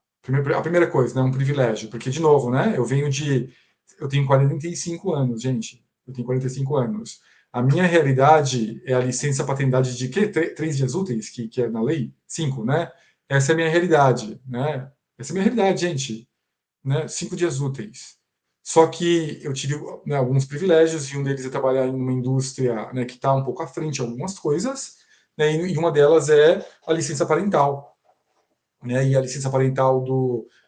B: A primeira coisa, né, um privilégio, porque de novo, né, eu tenho 45 anos, gente. Eu tenho 45 anos. A minha realidade é a licença paternidade de quê? 3 dias úteis, que é na lei? 5, né? Essa é a minha realidade, né? Essa é a minha realidade, gente, né? 5 dias úteis. Só que eu tive, né, alguns privilégios, e um deles é trabalhar em uma indústria, né, que está um pouco à frente em algumas coisas, né, e uma delas é a licença parental, né? E a licença parental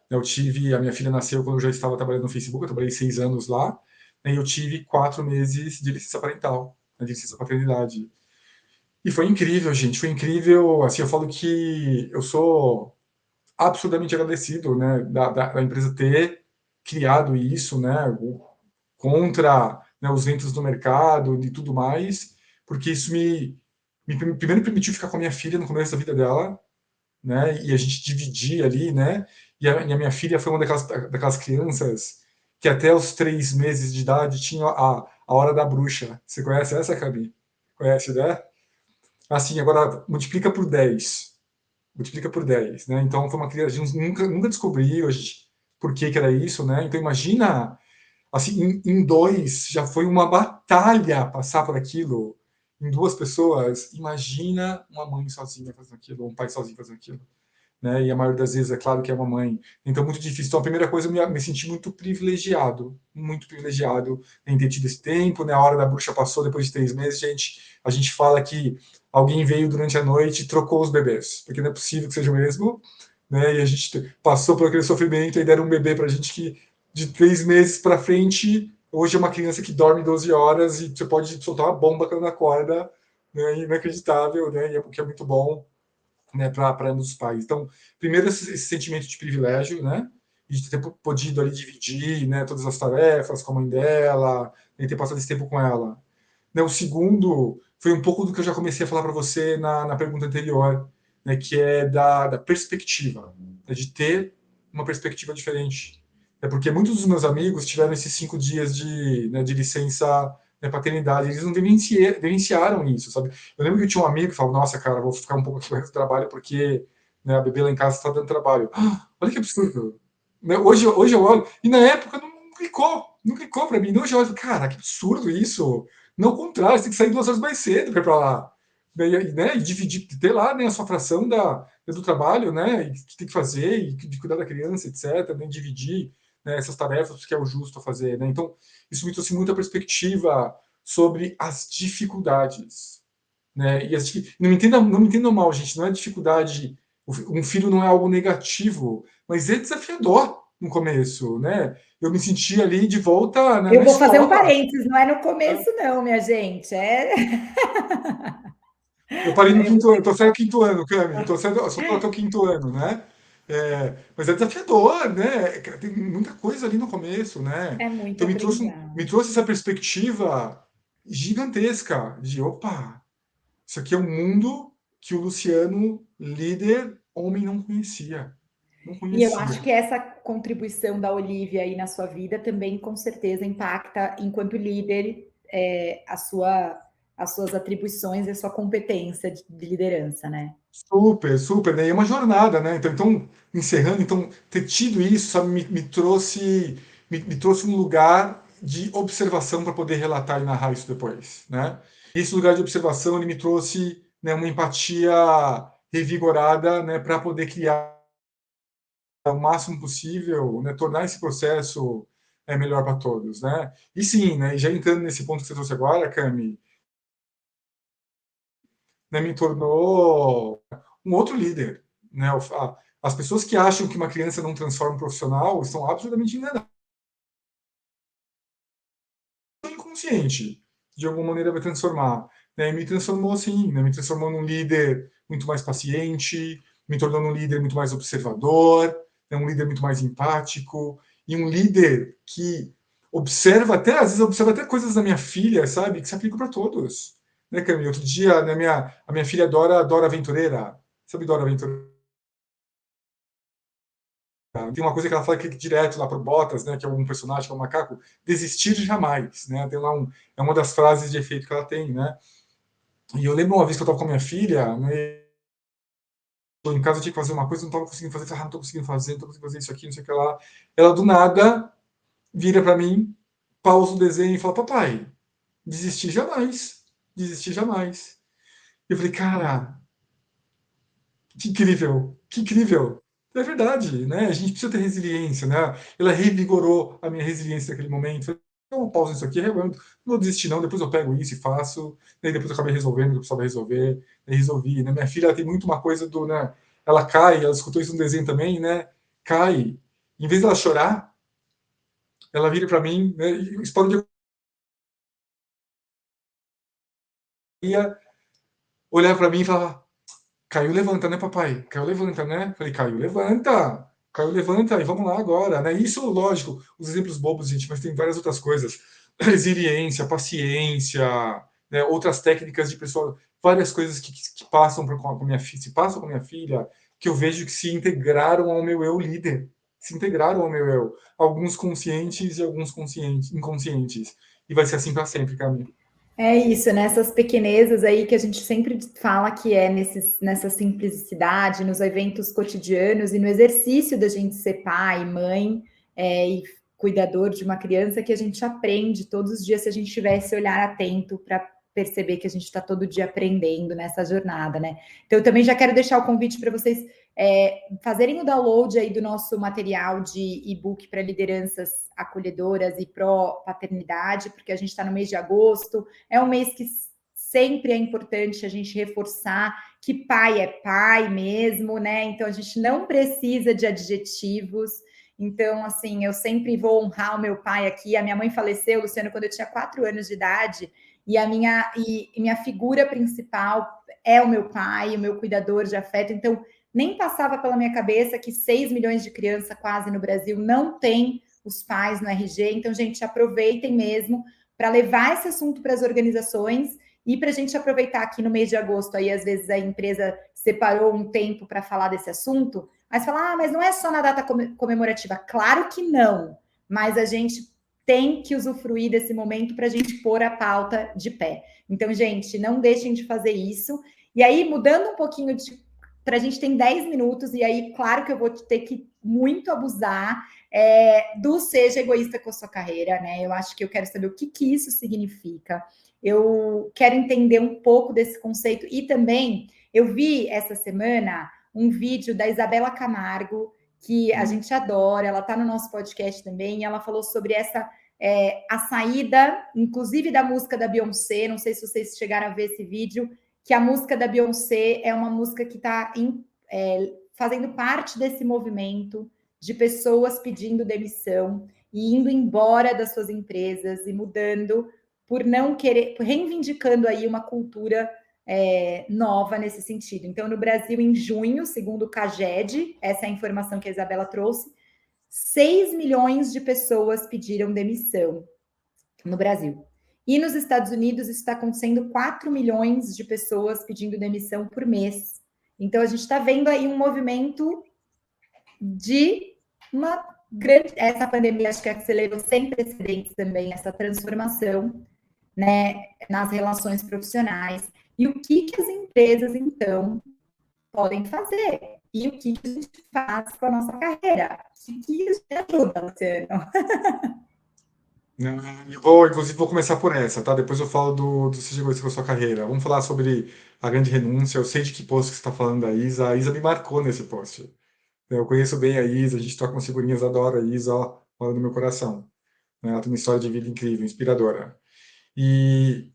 B: eu tive, a minha filha nasceu quando eu já estava trabalhando no Facebook, eu trabalhei 6 anos lá, né, e eu tive 4 meses de licença parental, né, de licença paternidade. E foi incrível, gente, foi incrível. Assim, eu falo que eu sou absurdamente agradecido, né, da empresa ter criado isso, né, contra, né, os ventos do mercado e tudo mais, porque isso primeiro permitiu ficar com a minha filha no começo da vida dela, né? E a gente dividia ali, né? E a minha filha foi uma daquelas crianças que até os 3 meses de idade tinha a hora da bruxa. Você conhece essa, Cabi? Conhece, né? Assim, agora multiplica por 10. Multiplica por 10, né? Então foi uma criança, a gente nunca descobriu por que era isso, né? Então imagina, assim, em dois, já foi uma batalha passar por aquilo. Em duas pessoas, imagina uma mãe sozinha fazendo aquilo, ou um pai sozinho fazendo aquilo, né? E a maioria das vezes é claro que é uma mãe. Então, muito difícil. Então, a primeira coisa, eu me senti muito privilegiado em ter tido esse tempo, né? A hora da bruxa passou depois de 3 meses, gente. A gente fala que alguém veio durante a noite e trocou os bebês, porque não é possível que seja o mesmo, né? E a gente passou por aquele sofrimento e deram um bebê para a gente que de 3 meses para frente, hoje é uma criança que dorme 12 horas e você pode soltar uma bomba quando acorda, né? Inacreditável, né? E é porque é muito bom, né, para ambos os pais. Então, primeiro, esse sentimento de privilégio, né, de ter podido ali dividir, né, todas as tarefas com a mãe dela, e ter passado esse tempo com ela. Né, o segundo foi um pouco do que eu já comecei a falar para você na pergunta anterior, né, que é da perspectiva, né, de ter uma perspectiva diferente. É porque muitos dos meus amigos tiveram esses 5 dias né, de licença, né, paternidade, eles não vivenciaram isso, sabe? Eu lembro que eu tinha um amigo que falava, nossa, cara, vou ficar um pouco aqui do trabalho porque, né, a bebê lá em casa está dando trabalho. Ah, olha que absurdo. Né, hoje eu olho, e na época não clicou para mim. Hoje eu olho, cara, que absurdo isso. Não, ao contrário, você tem que sair 2 horas mais cedo para ir para lá. Né, e dividir, ter lá, né, a sua fração do trabalho, né, e que tem que fazer, e de cuidar da criança, etc., né, dividir, né, essas tarefas, que é o justo a fazer. Né? Então, isso me trouxe muita perspectiva sobre as dificuldades. Né? E não me entendam mal, gente, não é dificuldade. Um filho não é algo negativo, mas é desafiador no começo. Né? Eu me senti ali de volta
A: Eu
B: na
A: vou fazer um
B: escola.
A: parênteses, não é no começo, não, minha gente.
B: Eu parei no
A: Eu vou
B: quinto ano,
A: ter
B: estou saindo do quinto ano, Cami, só estou até o quinto ano, né? Mas é desafiador, né? Tem muita coisa ali no começo, né?
A: É muito
B: Então me
A: aprendizado.
B: trouxe essa perspectiva gigantesca de, opa, isso aqui é um mundo que o Luciano, líder, homem, não conhecia. Não
A: E eu acho
B: conhecia.
A: que essa contribuição da Olivia aí na sua vida também, com certeza, impacta, enquanto líder, as suas atribuições e a sua competência de liderança, né?
B: Super, super, né? E é uma jornada, né? Então, encerrando, então, ter tido isso, sabe, me trouxe um lugar de observação para poder relatar e narrar isso depois, né? Esse lugar de observação, ele me trouxe, né, uma empatia revigorada, né, para poder criar o máximo possível, né, tornar esse processo melhor para todos, né? E sim, né, já entrando nesse ponto que você trouxe agora, Cami, né, me tornou um outro líder, né? As pessoas que acham que uma criança não transforma um profissional estão absolutamente enganadas. Inconsciente, de alguma maneira vai transformar. Né? E me transformou assim, né? Me transformou num líder muito mais paciente, me tornou um líder muito mais observador, né? Um líder muito mais empático e um líder que observa até, às vezes observa até coisas da minha filha, sabe, que se aplicam para todos. Né, Camille? Outro dia, né, a minha filha Dora Aventureira, sabe Dora Aventureira? Tem uma coisa que ela fala que direto lá pro Bottas, né, que é um personagem, que é um macaco, desistir jamais, né? Tem lá é uma das frases de efeito que ela tem, né? E eu lembro uma vez que eu estava com a minha filha, né, em casa eu tinha que fazer uma coisa, não estava conseguindo fazer, não estou conseguindo fazer, não estou conseguindo fazer isso aqui, não sei o que lá. Ela do nada vira para mim, pausa o desenho e fala: "Papai, desistir jamais, desistir jamais". Eu falei: "Cara, que incrível, que incrível". É verdade, né? A gente precisa ter resiliência, né? Ela revigorou a minha resiliência naquele momento. Falei, não, pausa isso aqui, não vou desistir não, depois eu pego isso e faço. Daí depois eu acabei resolvendo o que eu precisava resolver, e resolvi, né? Minha filha ela tem muito uma coisa do, né? Ela cai, ela escutou isso no desenho também, né? Cai. Em vez dela chorar, ela vira para mim, né? E espalha de ia olhar para mim e falar: "Caiu, levanta, né, papai? Caiu, levanta, né?" Falei: "Caiu, levanta. Caiu, levanta e vamos lá agora", né? Isso, lógico, os exemplos bobos, gente, mas tem várias outras coisas. Resiliência, paciência, né? Outras técnicas de pessoa, várias coisas que passam com a minha filha, se passam com a minha filha, que eu vejo que se integraram ao meu eu líder, se integraram ao meu eu, alguns conscientes e alguns inconscientes. E vai ser assim para sempre, Camila.
A: É isso, nessas pequenezas aí que a gente sempre fala que é nessa simplicidade, nos eventos cotidianos e no exercício da gente ser pai, mãe e cuidador de uma criança que a gente aprende todos os dias se a gente tiver esse olhar atento para perceber que a gente está todo dia aprendendo nessa jornada, né? Então, eu também já quero deixar o convite para vocês fazerem o download aí do nosso material de e-book para lideranças acolhedoras e pró-paternidade, porque a gente está no mês de agosto, é um mês que sempre é importante a gente reforçar que pai é pai mesmo, né? Então a gente não precisa de adjetivos. Então, assim, eu sempre vou honrar o meu pai aqui. A minha mãe faleceu, Luciano, quando eu tinha 4 anos de idade, e minha figura principal é o meu pai, o meu cuidador de afeto. Então, nem passava pela minha cabeça que 6 milhões de crianças quase no Brasil não têm os pais no RG. Então, gente, aproveitem mesmo para levar esse assunto para as organizações e para a gente aproveitar aqui no mês de agosto. Aí, às vezes, a empresa separou um tempo para falar desse assunto, mas fala, mas não é só na data comemorativa. Claro que não, mas a gente tem que usufruir desse momento para a gente pôr a pauta de pé. Então, gente, não deixem de fazer isso. E aí, mudando um pouquinho para a gente tem 10 minutos, e aí, claro que eu vou ter que muito abusar do seja egoísta com a sua carreira, né? Eu acho que eu quero saber o que isso significa. Eu quero entender um pouco desse conceito e também eu vi essa semana um vídeo da Isabela Camargo, que a gente adora, ela está no nosso podcast também, e ela falou sobre a saída, inclusive da música da Beyoncé, não sei se vocês chegaram a ver esse vídeo, que a música da Beyoncé é uma música que está fazendo parte desse movimento de pessoas pedindo demissão e indo embora das suas empresas e mudando por não querer, reivindicando aí uma cultura nova nesse sentido. Então, no Brasil, em junho, segundo o CAGED, essa é a informação que a Isabela trouxe, 6 milhões de pessoas pediram demissão no Brasil. E nos Estados Unidos, isso está acontecendo 4 milhões de pessoas pedindo demissão por mês. Então, a gente está vendo aí um movimento de uma grande... Essa pandemia, acho que acelerou sem precedentes também essa transformação, né, nas relações profissionais. E o que as empresas, então, podem fazer? E o que a gente faz com a nossa carreira? O que a gente ajuda, Luciano?
B: Inclusive, vou começar por essa, tá? Depois eu falo do Seja Egoísta com a sua carreira. Vamos falar sobre a grande renúncia. Eu sei de que post que você está falando da Isa. A Isa me marcou nesse post. Eu conheço bem a Isa, a gente troca umas figurinhas, adoro a Isa, ó, mora no meu coração. Ela tem uma história de vida incrível, inspiradora. E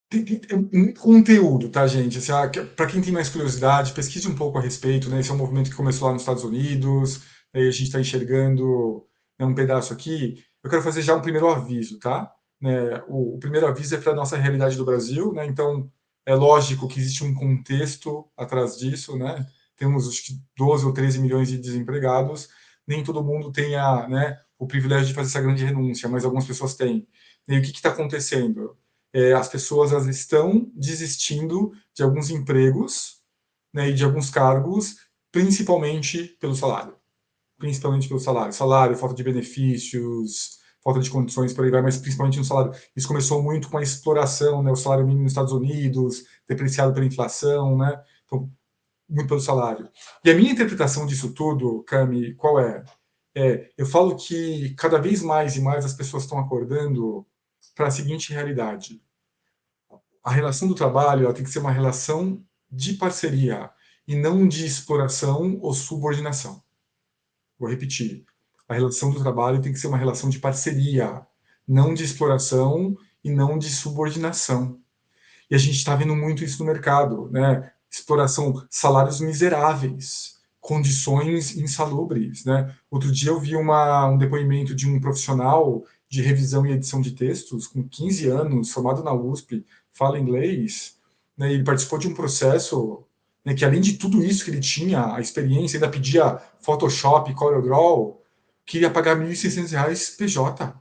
B: tem muito conteúdo, tá, gente? Assim, para quem tem mais curiosidade, pesquise um pouco a respeito, né? Esse é um movimento que começou lá nos Estados Unidos, aí a gente está enxergando, né, um pedaço aqui. Eu quero fazer já um primeiro aviso, tá? Né, o primeiro aviso é para a nossa realidade do Brasil, né? Então, é lógico que existe um contexto atrás disso, né? Temos, acho que, 12 ou 13 milhões de desempregados. Nem todo mundo tem né, o privilégio de fazer essa grande renúncia, mas algumas pessoas têm. E o que está acontecendo? As pessoas elas estão desistindo de alguns empregos, né, e de alguns cargos, principalmente pelo salário. Principalmente pelo salário. Salário, falta de benefícios, falta de condições, por aí vai, mas principalmente no salário. Isso começou muito com a exploração, né, o salário mínimo nos Estados Unidos, depreciado pela inflação, né, então, muito pelo salário. E a minha interpretação disso tudo, Cami, qual é? Eu falo que cada vez mais e mais as pessoas estão acordando para a seguinte realidade: a relação do trabalho ela tem que ser uma relação de parceria e não de exploração ou subordinação. Vou repetir. A relação do trabalho tem que ser uma relação de parceria, não de exploração e não de subordinação. E a gente está vendo muito isso no mercado, né? Exploração, salários miseráveis, condições insalubres, né? Outro dia eu vi um depoimento de um profissional de revisão e edição de textos com 15 anos, formado na USP, fala inglês, né? Ele participou de um processo, né, que além de tudo isso que ele tinha, a experiência, ainda pedia Photoshop, CorelDRAW, queria pagar R$ 1.600 PJ.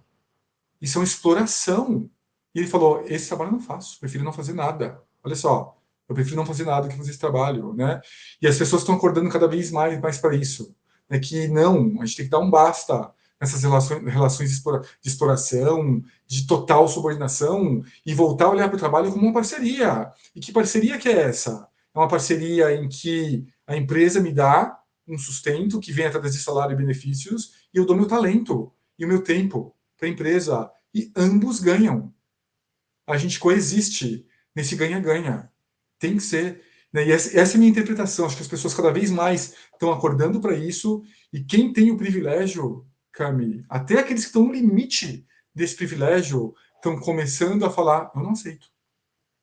B: Isso é uma exploração. E ele falou: esse trabalho eu não faço, prefiro não fazer nada. Olha só, Eu prefiro não fazer nada do que fazer esse trabalho, né? E as pessoas estão acordando cada vez mais para isso, né? Que não, a gente tem que dar um basta nessas relações de exploração, de total subordinação e voltar a olhar para o trabalho como uma parceria. E que parceria que é essa? É uma parceria em que a empresa me dá um sustento que vem através de salário e benefícios e eu dou meu talento e o meu tempo para a empresa e ambos ganham. A gente coexiste nesse ganha-ganha. Tem que ser. Né? E essa é a minha interpretação. Acho que as pessoas cada vez mais estão acordando para isso. E quem tem o privilégio, Cami, até aqueles que estão no limite desse privilégio, estão começando a falar: eu não aceito.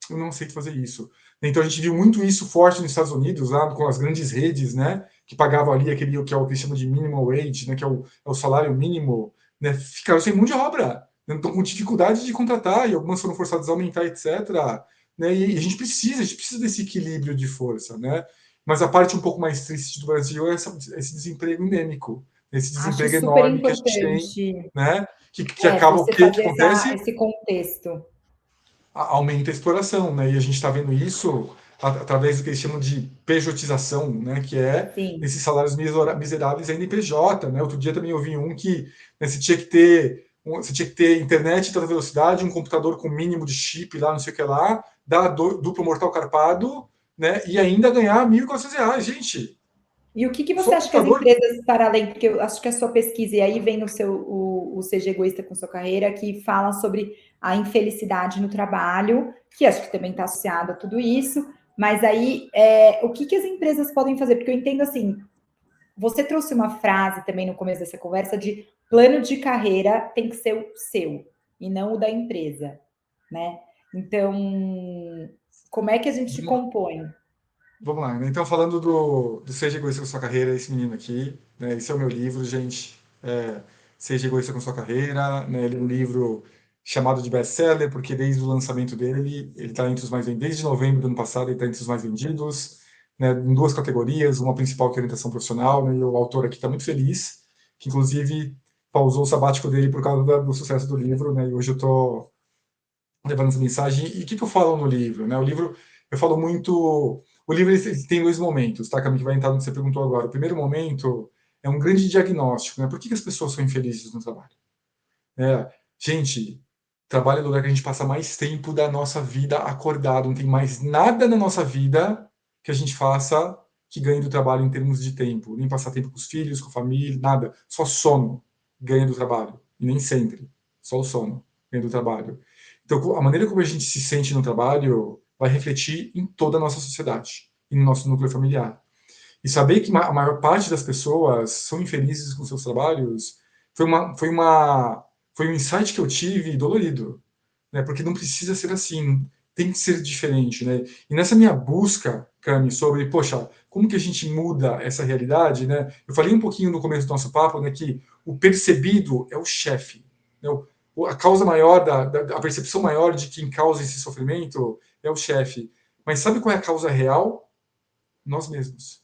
B: Eu não aceito fazer isso. Então a gente viu muito isso forte nos Estados Unidos, lá com as grandes redes, né, que pagavam ali aquele que é o que chama de minimum wage, né, que é o salário mínimo, né, ficaram sem mão de obra, né, estão com dificuldade de contratar e algumas foram forçadas a aumentar, etc. Né, e a gente precisa desse equilíbrio de força, né? Mas a parte um pouco mais triste do Brasil é esse desemprego endêmico, esse
A: Acho
B: desemprego
A: super
B: enorme que a gente tem,
A: importante
B: né? Que acaba o
A: você
B: quê? Que
A: fazer
B: acontece?
A: esse contexto.
B: Aumenta a exploração, né? E a gente está vendo isso através do que eles chamam de pejotização, né? Que é
A: Sim.
B: esses salários miseráveis NPJ, né? Outro dia também eu vi um que, né, você tinha que ter internet de toda velocidade, um computador com mínimo de chip lá, não sei o que lá, dar duplo mortal carpado, né? E ainda ganhar R$ 1.400, gente.
A: E o que
B: Só
A: você
B: o
A: acha que as
B: computador.
A: empresas, para além, porque eu acho que a sua pesquisa, e aí vem o Seja Egoísta com Sua Carreira, que fala sobre a infelicidade no trabalho, que acho que também está associado a tudo isso, mas aí o que as empresas podem fazer? Porque eu entendo assim, você trouxe uma frase também no começo dessa conversa de plano de carreira tem que ser o seu e não o da empresa, né? Então, como é que a gente compõe?
B: Vamos lá, né? Então, falando do Seja Egoísta com Sua Carreira, esse menino aqui, né? Esse é o meu livro, gente. Seja Egoísta com Sua Carreira, né? Ele é um livro chamado de best-seller, porque desde o lançamento dele, ele está entre os mais vendidos. Desde novembro do ano passado, ele está entre os mais vendidos, né? Em duas categorias, uma principal que é orientação profissional, né? E o autor aqui está muito feliz, que inclusive pausou o sabático dele por causa do sucesso do livro, né? E hoje eu estou levando essa mensagem. E o que eu falo no livro, né? O livro, eu falo muito. O livro ele tem dois momentos, tá, Camille, que vai entrar no que você perguntou agora. O primeiro momento é um grande diagnóstico, né? Por que as pessoas são infelizes no trabalho? Gente, trabalho é o lugar que a gente passa mais tempo da nossa vida acordado. Não tem mais nada na nossa vida que a gente faça que ganhe do trabalho em termos de tempo. Nem passar tempo com os filhos, com a família, nada. Só sono ganha do trabalho. E nem sempre. Só o sono ganha do trabalho. Então, a maneira como a gente se sente no trabalho vai refletir em toda a nossa sociedade e no nosso núcleo familiar. E saber que a maior parte das pessoas são infelizes com seus trabalhos foi um insight que eu tive dolorido, né? Porque não precisa ser assim, tem que ser diferente, né? E nessa minha busca, Cami, sobre, poxa, como que a gente muda essa realidade, né? Eu falei um pouquinho no começo do nosso papo, né, que o percebido é o chefe, né? A causa maior a percepção maior de quem causa esse sofrimento é o chefe. Mas sabe qual é a causa real? Nós mesmos.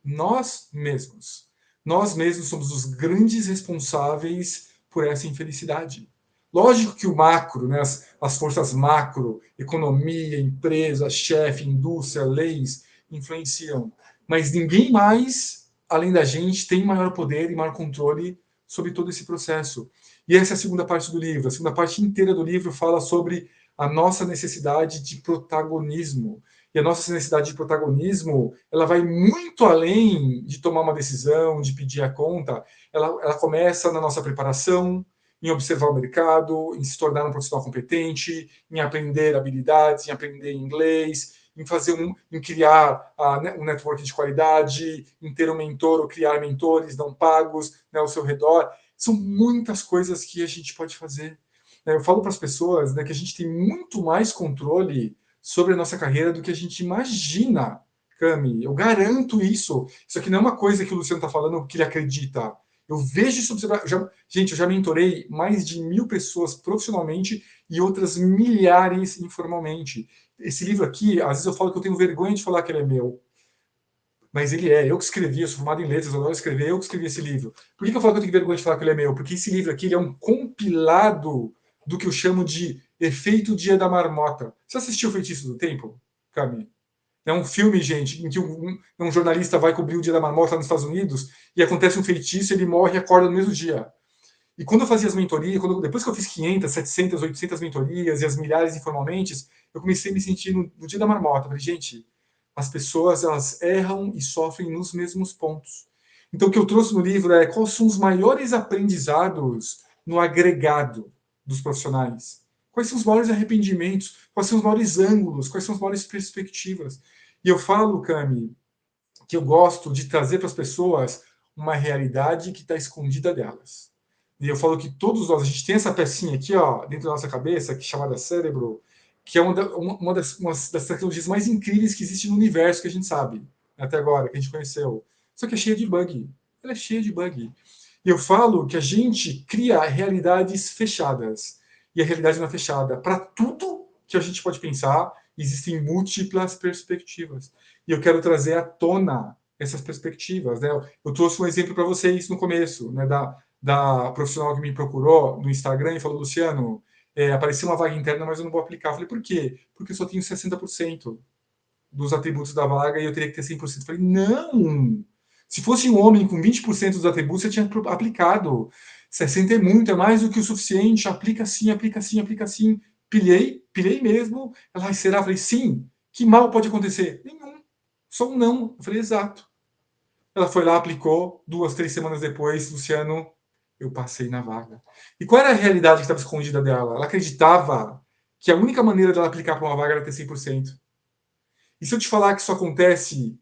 B: Nós mesmos. Nós mesmos somos os grandes responsáveis por essa infelicidade. Lógico que o macro, né, as forças macro, economia, empresa, chefe, indústria, leis, influenciam. Mas ninguém mais, além da gente, tem maior poder e maior controle sobre todo esse processo. E essa é a segunda parte do livro. A segunda parte inteira do livro fala sobre a nossa necessidade de protagonismo. E a nossa necessidade de protagonismo, ela vai muito além de tomar uma decisão, de pedir a conta. Ela começa na nossa preparação, em observar o mercado, em se tornar um profissional competente, em aprender habilidades, em aprender inglês, em criar um network de qualidade, em ter um mentor ou criar mentores não pagos, né, ao seu redor. São muitas coisas que a gente pode fazer. Eu falo para as pessoas, né, que a gente tem muito mais controle sobre a nossa carreira do que a gente imagina, Cami. Eu garanto isso. Isso aqui não é uma coisa que o Luciano está falando que ele acredita. Eu vejo isso. Gente, eu já mentorei mais de 1.000 pessoas profissionalmente e outras milhares informalmente. Esse livro aqui, às vezes eu falo que eu tenho vergonha de falar que ele é meu. Mas ele é. Eu que escrevi, eu sou formado em letras, eu adoro escrever, eu que escrevi esse livro. Por que eu falo que eu tenho vergonha de falar que ele é meu? Porque esse livro aqui ele é um compilado do que eu chamo de efeito dia da marmota. Você assistiu o Feitiço do Tempo, Cami? É um filme, gente, em que um jornalista vai cobrir o Dia da Marmota nos Estados Unidos e acontece um feitiço, ele morre e acorda no mesmo dia. E quando eu fazia as mentorias, depois que eu fiz 500, 700, 800 mentorias e as milhares informalmente, eu comecei a me sentir no Dia da Marmota. Eu falei, gente, as pessoas, elas erram e sofrem nos mesmos pontos. Então, o que eu trouxe no livro é quais são os maiores aprendizados no agregado dos profissionais. Quais são os maiores arrependimentos? Quais são os maiores ângulos? Quais são as maiores perspectivas? E eu falo, Cami, que eu gosto de trazer para as pessoas uma realidade que está escondida delas. E eu falo que todos nós, a gente tem essa pecinha aqui, ó, dentro da nossa cabeça, que é chamada cérebro, que é uma das tecnologias mais incríveis que existe no universo, que a gente sabe, até agora, que a gente conheceu. Só que é cheia de bug. Ela é cheia de bug. E eu falo que a gente cria realidades fechadas. E a realidade não é fechada. Para tudo que a gente pode pensar, existem múltiplas perspectivas. E eu quero trazer à tona essas perspectivas. Né? Eu trouxe um exemplo para vocês no começo, né, da profissional que me procurou no Instagram e falou, Luciano, apareceu uma vaga interna, mas eu não vou aplicar. Eu falei, por quê? Porque eu só tenho 60% dos atributos da vaga e eu teria que ter 100%. Eu falei, não! Se fosse um homem com 20% dos atributos, eu tinha aplicado. 60 é muito, é mais do que o suficiente. Aplica sim, aplica sim, aplica sim. Pilhei mesmo. Ela, será? Eu falei, sim. Que mal pode acontecer? Nenhum. Só um não. Eu falei, exato. Ela foi lá, aplicou. 2, 3 semanas depois, Luciano, eu passei na vaga. E qual era a realidade que estava escondida dela? Ela acreditava que a única maneira dela aplicar para uma vaga era ter 100%. E se eu te falar que isso acontece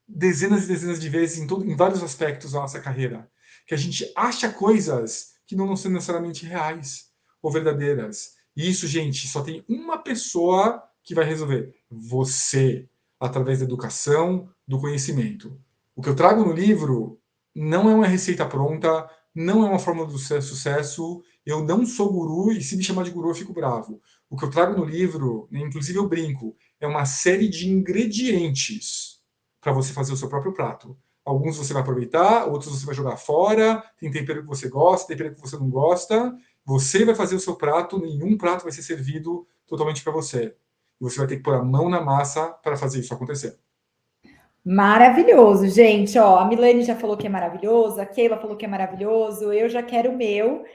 B: dezenas e dezenas de vezes em vários aspectos da nossa carreira, que a gente acha coisas que não são necessariamente reais ou verdadeiras. E isso, gente, só tem uma pessoa que vai resolver: você, através da educação, do conhecimento. O que eu trago no livro não é uma receita pronta, não é uma fórmula do sucesso. Eu não sou guru e se me chamar de guru eu fico bravo. O que eu trago no livro, inclusive eu brinco, é uma série de ingredientes para você fazer o seu próprio prato. Alguns você vai aproveitar, outros você vai jogar fora, tem tempero que você gosta, tempero que você não gosta. Você vai fazer o seu prato, nenhum prato vai ser servido totalmente para você. E você vai ter que pôr a mão na massa para fazer isso acontecer.
A: Maravilhoso, gente. Ó, a Milene já falou que é maravilhoso, a Keila falou que é maravilhoso, eu já quero o meu.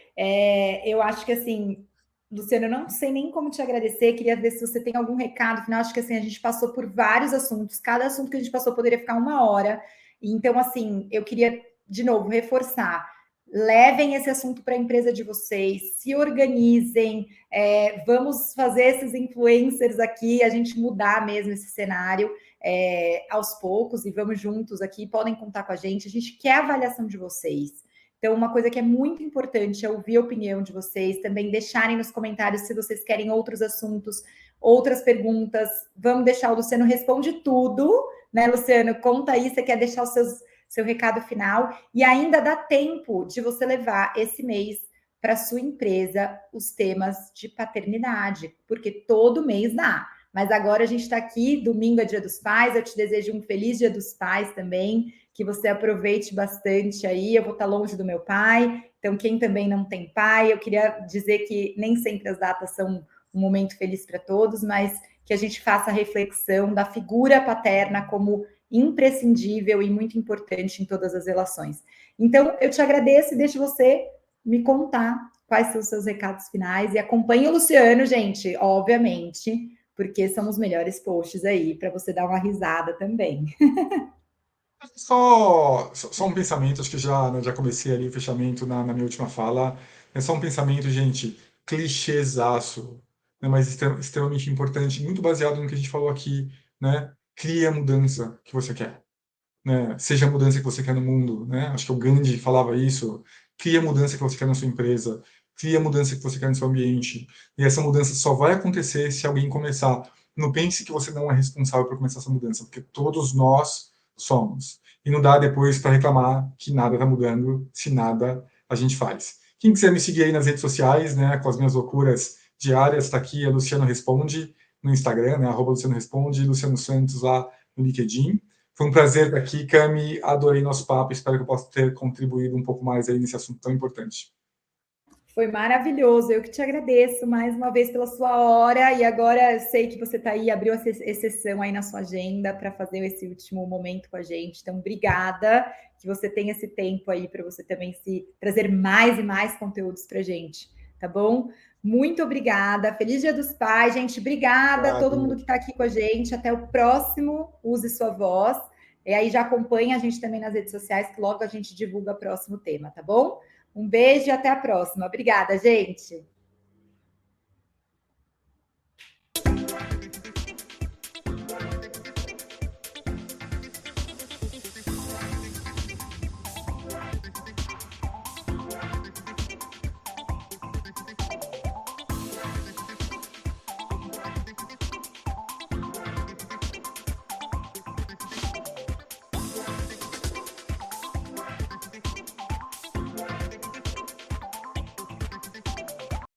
A: Eu acho que assim, Luciano, eu não sei nem como te agradecer. Queria ver se você tem algum recado final. Acho que assim, a gente passou por vários assuntos, cada assunto que a gente passou poderia ficar 1 hora. Então, assim, eu queria de novo reforçar. Levem esse assunto para a empresa de vocês, se organizem, vamos fazer esses influencers aqui, a gente mudar mesmo esse cenário. Aos poucos e vamos juntos aqui, podem contar com a gente quer a avaliação de vocês. Então, uma coisa que é muito importante é ouvir a opinião de vocês, também deixarem nos comentários se vocês querem outros assuntos, outras perguntas. Vamos deixar, o Luciano responde tudo, né, Luciano? Conta aí, você quer deixar seu recado final e ainda dá tempo de você levar esse mês para sua empresa os temas de paternidade, porque todo mês dá. Mas agora a gente está aqui, domingo é Dia dos Pais, eu te desejo um feliz Dia dos Pais também, que você aproveite bastante aí, eu vou estar longe do meu pai, então quem também não tem pai, eu queria dizer que nem sempre as datas são um momento feliz para todos, mas que a gente faça a reflexão da figura paterna como imprescindível e muito importante em todas as relações. Então, eu te agradeço e deixo você me contar quais são os seus recados finais e acompanhe o Luciano, gente, obviamente, porque são os melhores posts aí para você dar uma risada também.
B: Só um pensamento, acho que já comecei ali o fechamento na minha última fala. É só um pensamento, gente, clichêzaço, né, mas extremamente importante, muito baseado no que a gente falou aqui, né? Crie a mudança que você quer, né? Seja a mudança que você quer no mundo, né? Acho que o Gandhi falava isso. Crie a mudança que você quer na sua empresa, crie a mudança que você quer no seu ambiente. E essa mudança só vai acontecer se alguém começar. Não pense que você não é responsável por começar essa mudança, porque todos nós somos. E não dá depois para reclamar que nada está mudando se nada a gente faz. Quem quiser me seguir aí nas redes sociais, né, com as minhas loucuras diárias, está aqui, é Luciano Responde, no Instagram, né, @Luciano Responde, Luciano Santos lá no LinkedIn. Foi um prazer estar aqui, Cami. Adorei nosso papo. Espero que eu possa ter contribuído um pouco mais aí nesse assunto tão importante.
A: Foi maravilhoso. Eu que te agradeço mais uma vez pela sua hora. E agora eu sei que você está aí, abriu essa exceção aí na sua agenda para fazer esse último momento com a gente. Então, obrigada que você tenha esse tempo aí para você também se trazer mais e mais conteúdos para a gente, tá bom? Muito obrigada. Feliz Dia dos Pais, gente. Obrigada a todo mundo que está aqui com a gente. Até o próximo Use Sua Voz. E aí já acompanha a gente também nas redes sociais, que logo a gente divulga o próximo tema, tá bom? Um beijo e até a próxima. Obrigada, gente.